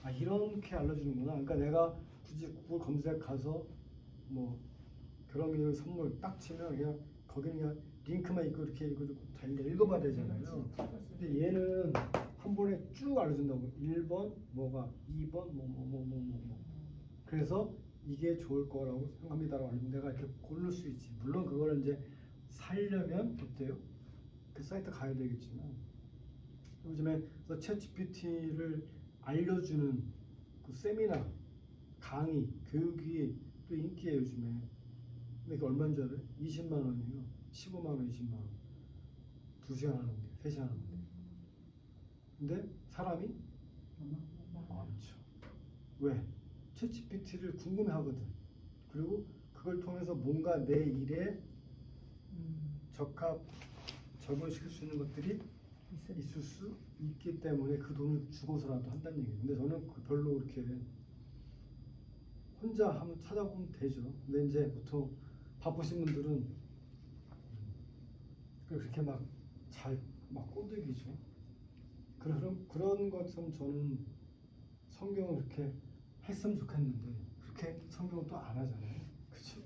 아 이렇게 알려주는구나. 그러니까 내가 굳이 구글 검색 가서 뭐 결혼기념 선물 딱 치면 그냥 거기는 그냥 링크만 있고 이렇게 이거 잘 읽어봐야 되잖아요. 근데 얘는 한 번에 쭉 알려준다고. 1번 뭐가, 2번 뭐. 그래서 이게 좋을 거라고 생각합니다라고 알면 내가 이렇게 고를 수 있지. 물론 그걸 이제 살려면 어때요? 그 사이트 가야 되겠지만 요즘에 챗GPT를 알려주는 그 세미나, 강의, 교육이 또 인기예요 요즘에. 근데 이게 얼마인 줄 알아요? 20만 원이에요. 15만 원, 20만 원. 2시간 하는데, 3시간 하는데. 근데 사람이 많죠. 왜? 챗GPT를 궁금해하거든. 그리고 그걸 통해서 뭔가 내 일에 적용시킬 수 있는 것들이 있을 수 있기 때문에 그 돈을 주고서라도 한다는 얘기예요. 근데 저는 별로 그렇게 혼자 한번 찾아보면 되죠. 근데 이제 보통 바쁘신 분들은 그렇게 막 꼬드기죠. 그런 것처럼 저는 성경을 그렇게 했으면 좋겠는데 그렇게 성경은 또 안 하잖아요. 그렇죠?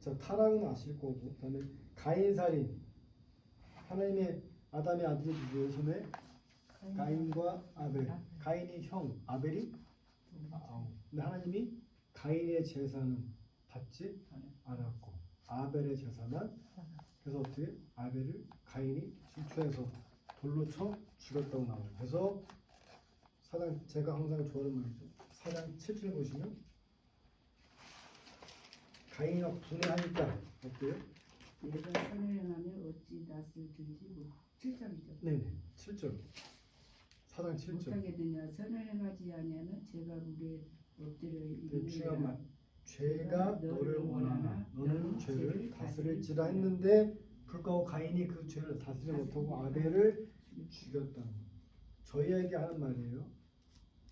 자, 타락은 아실 거고, 그다음에 가인살인. 하나님의 아담의 아들이 누구예요? 손에 가인과 아벨. 가인이 형, 아벨이 아우. 근데 하나님이 가인의 제사는 받지 않았고 아벨의 제사만. 그래서 어떻게 아벨을 가인이 질투해서 돌로 쳐 죽였다고 나와요. 그래서 제가 항상 좋아하는 말이죠. 4장 7절 보시면 가인이가 분해하니까 어때요? 내가 선을 행하며 어찌 낯을 들지 뭐 7장이죠. 네네 7절. 4장 7절. 못하겠느냐 선을 행하지 아니하면 제가 물에 엎드려 중요한 말. 이르리라. 죄가 너를 원하나 너는 죄를 다스릴지라 했는데 불구하고 가인이 그 죄를 다스리지 못하고 아벨을 죽였다는 거예요. 저희에게 하는 말이에요.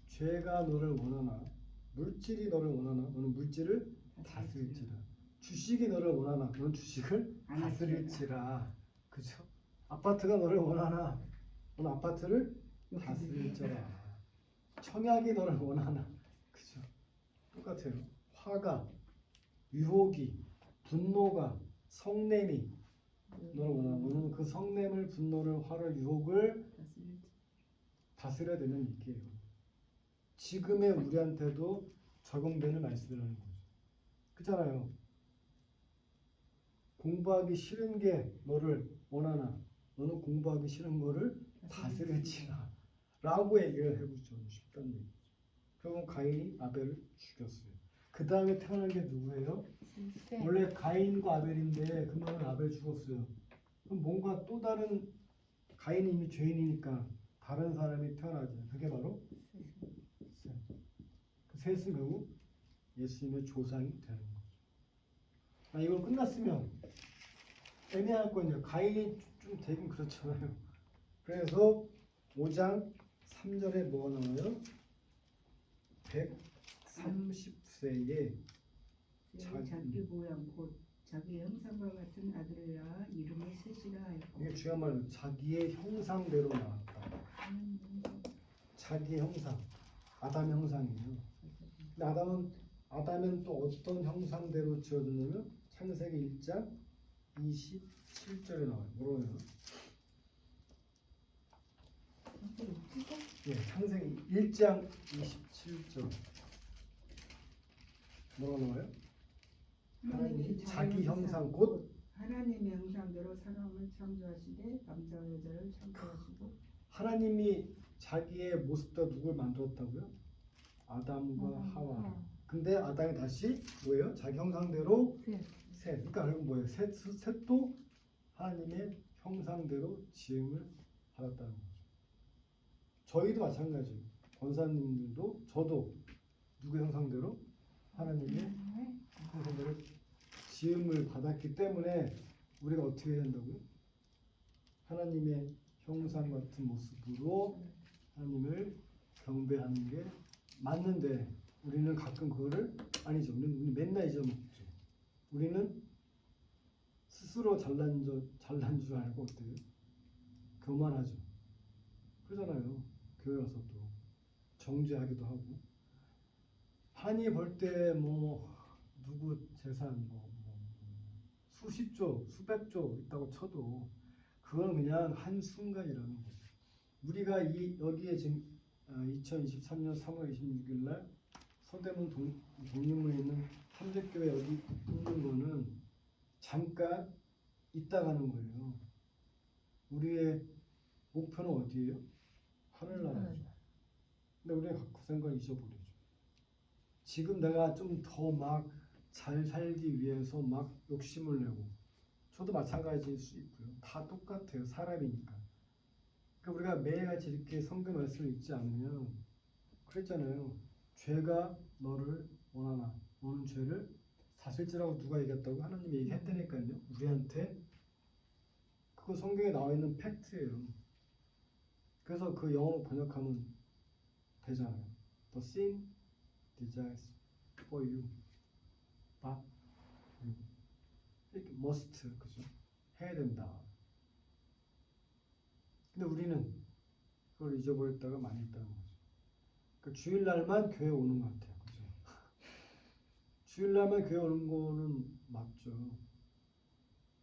죄가 너를 원하나 물질이 너를 원하나 너는 물질을 다스릴지라. 주식이 너를 원하나 너는 주식을 안 다스릴지라. 그죠? 아파트가 너를 원하나 너는 아파트를 다스릴지라. 청약이 너를 원하나. 그죠? 똑같아요. 화가, 유혹이, 분노가, 성냄이 너를 원하나 너는 그 성냄을, 분노를, 화를, 유혹을 다스려야 되는 얘기예요. 지금의 우리한테도 적용되는 말씀이라는 거죠. 그렇잖아요. 공부하기 싫은 게 너를 원하나 너는 공부하기 싫은 거를 다스릴지라 라고 얘기를 해보죠. 쉽다는 얘기죠. 결국 가인이 아벨을 죽였어요. 그 다음에 태어난 게 누구예요? 셋. 원래 가인과 아벨인데 그러면 아벨 죽었어요. 그럼 뭔가 또 다른 가인이 이미 죄인이니까 다른 사람이 태어나죠. 그게 바로 셋. 그 셋은 결국 예수님의 조상이 되는 거죠. 이걸 끝났으면 애매할 거냐. 가인이 좀 되긴 그렇잖아요. 그래서 5장 3절에 뭐가 나와요? 130세에 자기 모양 곧 자기 형상과 같은 아들을 낳아 이름을 셋이라 하였고 이게 중요한 말은 자기의 형상대로 나왔다. 자기의 형상, 아담의 형상이에요. 근데 아담은 또 어떤 형상대로 지어졌냐면 창세기 1장 27절에 나와요. 뭐라고요? 예, 창세기 1장 27절 뭐라고 나와요? 하나님이 자기 형상 곧 하나님의 형상대로 사람을 창조하시되 남자와 여자를 창조하시고 하나님이 자기의 모습과 누굴 만들었다고요? 아담과 하와. 근데 아담이 다시 뭐예요? 자기 형상대로 셋. 셋. 그러니까 결국 뭐예요? 셋도 하나님의 형상대로 지음을 받았다는 거죠. 저희도 마찬가지예요. 권사님들도 저도 누구의 형상대로? 하나님의 형상대로 지음을 받았기 때문에 우리가 어떻게 해야 된다고요? 하나님의 형상 같은 모습으로 하나님을 경배하는 게 맞는데 우리는 가끔 그거를 아니죠. 우리는 맨날 잊어먹죠. 우리는 스스로 잘난 줄 알고 어때요? 교만하죠. 그러잖아요. 교회 와서도 정죄하기도 하고 하나님 볼 때 뭐 누구 재산 수십조, 수백조 있다고 쳐도 그건 그냥 한 순간이라는 거죠. 우리가 여기에 지금 2023년 3월 26일 날 서대문 독립문에 있는 삼재교회 여기 있는 거는 잠깐 있다 가는 거예요. 우리의 목표는 어디예요? 하늘나라죠. 근데 우리가 그 생각을 잊어버리죠. 지금 내가 좀 더 막 잘 살기 위해서 막 욕심을 내고 저도 마찬가지일 수 있고요. 다 똑같아요. 사람이니까. 그러니까 우리가 매일같이 이렇게 성경 말씀을 읽지 않으면 그랬잖아요. 죄가 너를 원하나 너는 죄를 다스릴지라고 누가 얘기했다고? 하나님이 얘기했다니까요. 우리한테 그거 성경에 나와 있는 팩트예요. 그래서 그 영어로 번역하면 되잖아요. The sin desires for you, but you 이렇게 must 그죠? 해야 된다. 근데 우리는 그걸 잊어버렸다가 많이 있다는 거죠. 그러니까 주일날만 교회 오는 것 같아요. 그죠? 주일날만 교회 오는 거는 맞죠.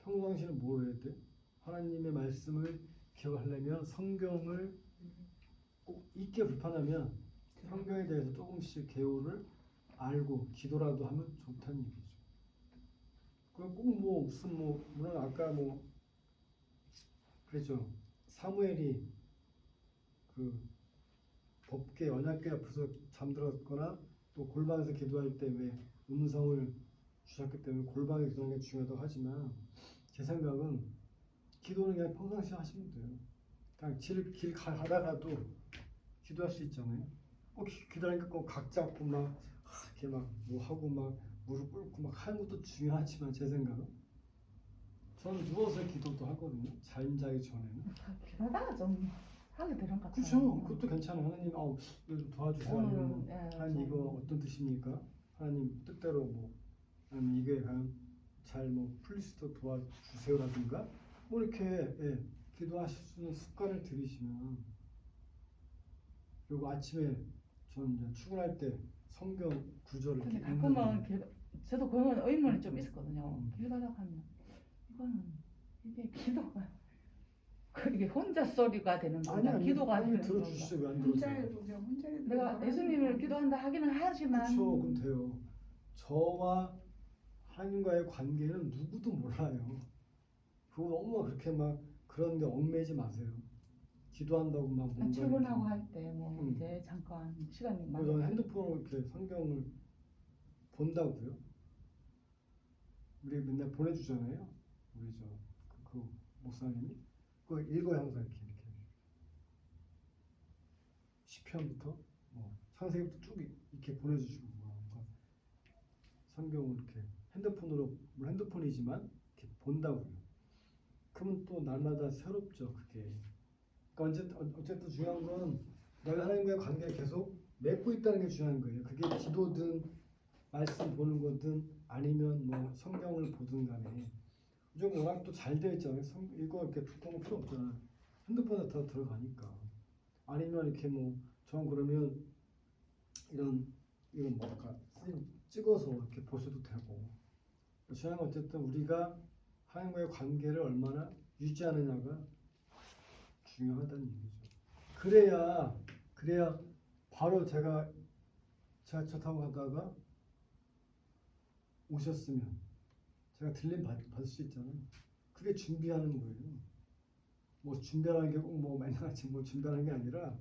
평상시는 뭘 해야 돼? 하나님의 말씀을 기억하려면 성경을 꼭 읽기 불편하면 성경에 대해서 조금씩 개요를 알고 기도라도 하면 좋다는 얘기죠. 그럼 꼭 무슨 물론 아까 그랬죠. 사무엘이 그 법궤 언약궤 앞에서 잠들었거나 또 골방에서 기도할 때 왜 음성을 주셨기 때문에 골방에 기도하는 게 중요하다고 하지만 제 생각은 기도는 그냥 평상시 하시면 돼요. 그냥 길 가다가도 기도할 수 있잖아요. 꼭 기도하니까 꼭 각 잡고 막 이렇게 막 뭐 하고 막 무릎 꿇고 막 하는 것도 중요하지만 제 생각은 저는 누워서 기도도 하거든요. 잠자기 전에는. 그러다가 좀 하게 되는 것 같아요. 그렇죠. 그것도 괜찮아요. 하나님, 이거 좀 도와주세요. 아니면 예, 하나님 이거 어떤 뜻입니까? 하나님 뜻대로 뭐 아니면 이게 잘 뭐 풀릴 수 있도록 도와주세요라든가 뭐 이렇게 기도하실 수 있는 습관을 들이시면 그리고 아침에 저는 이제 출근할 때 성경 구절을 근데 이렇게 가끔은 읽는 저도 그런 의문이 좀 있었거든요. 음. 길 가다가 하면 이거는 이게 기도가 이게 혼자 소리가 되는 건가? 기도가 되는 건가? 들어주시죠. 왜 안 혼자 들어줘요? 해도 그냥 혼자 해도 내가 예수님을 기도한다 하기는 하지만 그렇죠. 그럼 돼요. 저와 하나님과의 관계는 누구도 몰라요. 그거 너무 그렇게 막 그런데 얽매지 마세요. 기도한다고 막 뭔가 출근하고 이렇게. 할 때 뭐 이제 잠깐 시간이 그래서 저는 많아요. 핸드폰으로 이렇게 성경을 본다고요. 우리 맨날 보내주잖아요. 우리 그 목사님이 그거 읽어요 항상 이렇게 시편부터 뭐 창세기부터 쭉 이렇게 보내주시고 뭐 성경을 이렇게 핸드폰으로 뭐 핸드폰이지만 이렇게 본다고요. 그러면 또 날마다 새롭죠 그게. 그러니까 어쨌든 중요한 건 내가 하나님과의 관계를 계속 맺고 있다는 게 중요한 거예요. 그게 기도든 말씀 보는 거든 아니면 뭐 성경을 보든 간에 요즘 워낙 또 잘 되어 있잖아요. 이거 이렇게 두꺼운 거 필요 없잖아. 핸드폰에 다 들어가니까. 아니면 이렇게 뭐 저는 그러면 이런 뭐랄까 찍어서 이렇게 보셔도 되고. 중요한 건 어쨌든 우리가 하나님과의 관계를 얼마나 유지하느냐가 중요하다는 얘기죠. 그래야 바로 제가 지하철 타고 가다가 오셨으면 제가 들림 받을 수 있잖아요. 그게 준비하는 거예요. 뭐 준비하는 게 꼭 뭐 맨날 같이 뭐 준비하는 게 아니라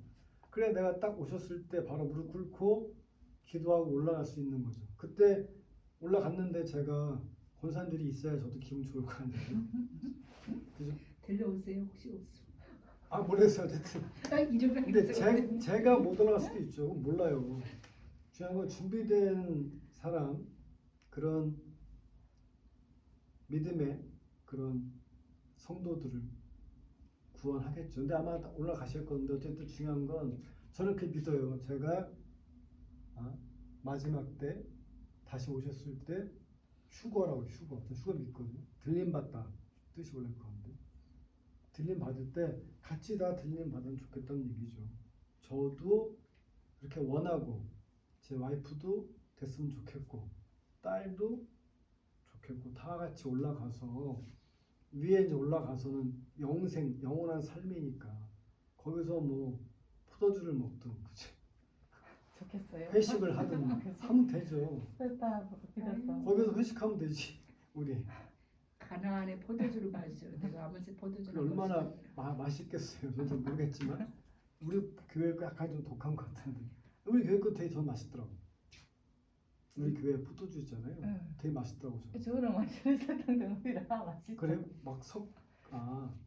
그래 내가 딱 오셨을 때 바로 무릎 꿇고 기도하고 올라갈 수 있는 거죠. 그때 올라갔는데 제가 권사님들이 있어야 저도 기분 좋을 거 아니에요. 그죠? 들려오세요 혹시 없어. 모르겠어요 어쨌든. 이정도 근데 제가 못 올라갈 수도 있죠. 몰라요. 중요한 건 준비된 사람 그런 믿음의 그런 성도들을 구원하겠죠. 근데 아마 올라가실 건데 어쨌든 중요한 건 저는 그렇게 믿어요. 제가 마지막 때 다시 오셨을 때 휴거라고 휴거. 저 휴거 믿거든요. 들림 받다 뜻이 원래 그건데 들림 받을 때 같이 다 들림 받으면 좋겠다는 얘기죠. 저도 그렇게 원하고 제 와이프도 됐으면 좋겠고 딸도 좋겠고 다 같이 올라가서 위에 이제 올라가서는 영원한 삶이니까 거기서 뭐 포도주를 먹든 그치? 좋겠어요. 회식을 하든 하면 되죠. 됐다 그래서 거기서 회식하면 되지 우리. 가나안의 포도주를 마셔. 내가 아버지 그게 포도주를 얼마나 맛있겠어요. 저는 잘 모르겠지만 우리 교회가 약간 좀 독한 것 같은데 우리 교회 거 되게 전 맛있더라고. 우리 교회 포도주 있잖아요. 되게 맛있더라고 저는. 저는 완전 설탕덩어리라 맛있어. 그래요?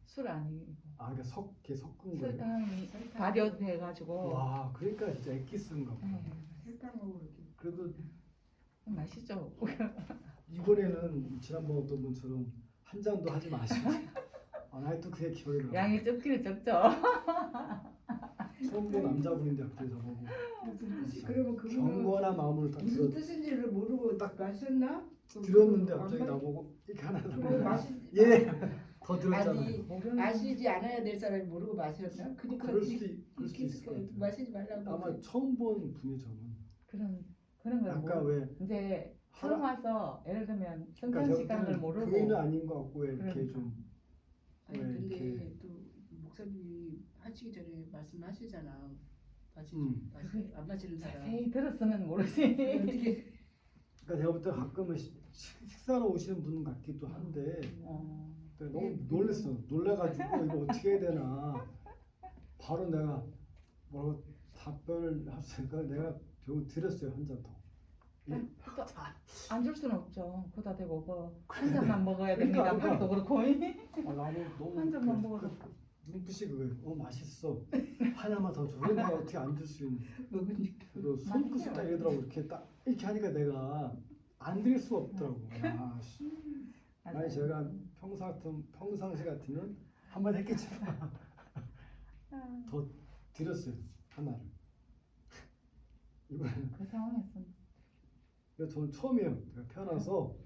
술 아니고 그러니까 걔 섞은 거예요. 설탕이 발효돼가지고 와, 그러니까 진짜 액기스인가 보다. 설탕하고 이렇게. 그래도 맛있죠. 이번에는 지난번 어떤 분처럼 한 잔도 하지 마시고. 나도 그게 기억이 나. 양이 적기는 적죠. 처음 본 남자분인데 갑자기 저보고 무슨 뜻이? 그러면 그거는 경건한 마음으로 딱 무슨 뜻인지를 모르고 딱 마셨나? 들었는데 안 갑자기 마- 나보고 이렇게 하나 그럼 나보고 마시 더 들었잖아요. 아니 마시지 않아야 될 사람이 모르고 마셨나? 그러니까 그럴 수도 있을 것 있을 거예요. 같아요. 마시지 말라고. 아마 처음 본 분이 저는 그런 걸 아까 모르. 왜 이제 처음 와서 예를 들면 그러니까 성장 시간을 저는 모르고 교인은 아닌 것 같고 왜 이렇게 그러니까. 좀 아니 왜 근데 이렇게 또 목사님이 하시기 전에 말씀하시잖아. 그게 안 마시는 사람. 자세히 들었으면 모르지. 어떻게 그러니까 제가 볼 때 가끔은 식사로 오시는 분 같기도 한데 근데 너무 놀랬어. 놀래가지고 이거 어떻게 해야 되나. 바로 내가 뭐라고 답변을 하니까 내가 결국 드렸어요. 한 잔 더. 안 줄 수는 없죠. 그다 대고 한 잔만 먹어야 그러니까, 됩니다. 그러니까. 팔도 그렇고. 나는 너무 한 잔만 먹어도. 눈빛이 그거예요. 맛있어. 하나만 더 줘. 왜 내가 어떻게 안 줄 수 있는. 먹으니까 그리고 손끝을 딱 이러더라고. 이렇게 딱 이렇게 하니까 내가 안 드릴 수가 없더라고. 아니 제가 평상시 같으면 한번 했겠지만 더 드렸어요 하나를. 이번에는 그 상황에서 그러니까 저는 처음이에요. 제가 태어나서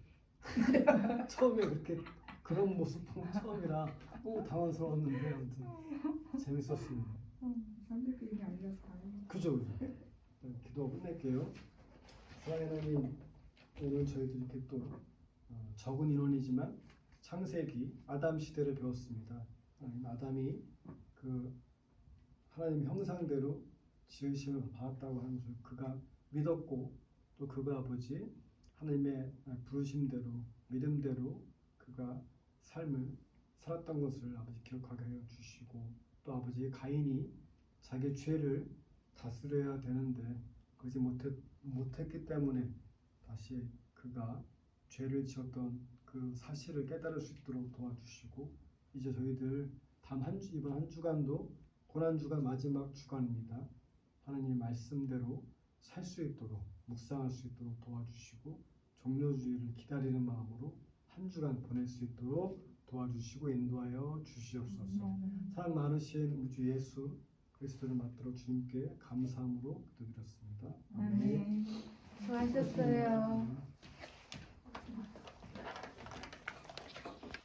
처음에 그렇게 그런 모습 보면 처음이라 너무 당황스러웠는데 아무튼 재밌었습니다. 선생님이 알려서 다행이다. 그죠, 그죠. 기도하고 끝낼게요. 사랑하는 하나님, 오늘 저희도 이렇게 또 적은 인원이지만 창세기 아담 시대를 배웠습니다. 아담이 그 하나님 형상대로 지으심을 받았다고 하는 것을 그가 믿었고 또 그가 아버지 하나님의 부르심대로 믿음대로 그가 삶을 살았던 것을 아버지 기억하게 하여 주시고 또 아버지 가인이 자기 죄를 다스려야 되는데 그러지 못했기 때문에 다시 그가 죄를 지었던 그 사실을 깨달을 수 있도록 도와주시고 이제 저희들 이번 한 주간도 고난주간 마지막 주간입니다. 하나님 말씀대로 살 수 있도록 묵상할 수 있도록 도와주시고 종료주의를 기다리는 마음으로 한 주간 보낼 수 있도록 도와주시고 인도하여 주시옵소서. 사랑 많으신 우주 예수 그리스도를 받들어 주님께 감사함으로 기도드렸습니다. 아멘. 수고하셨어요.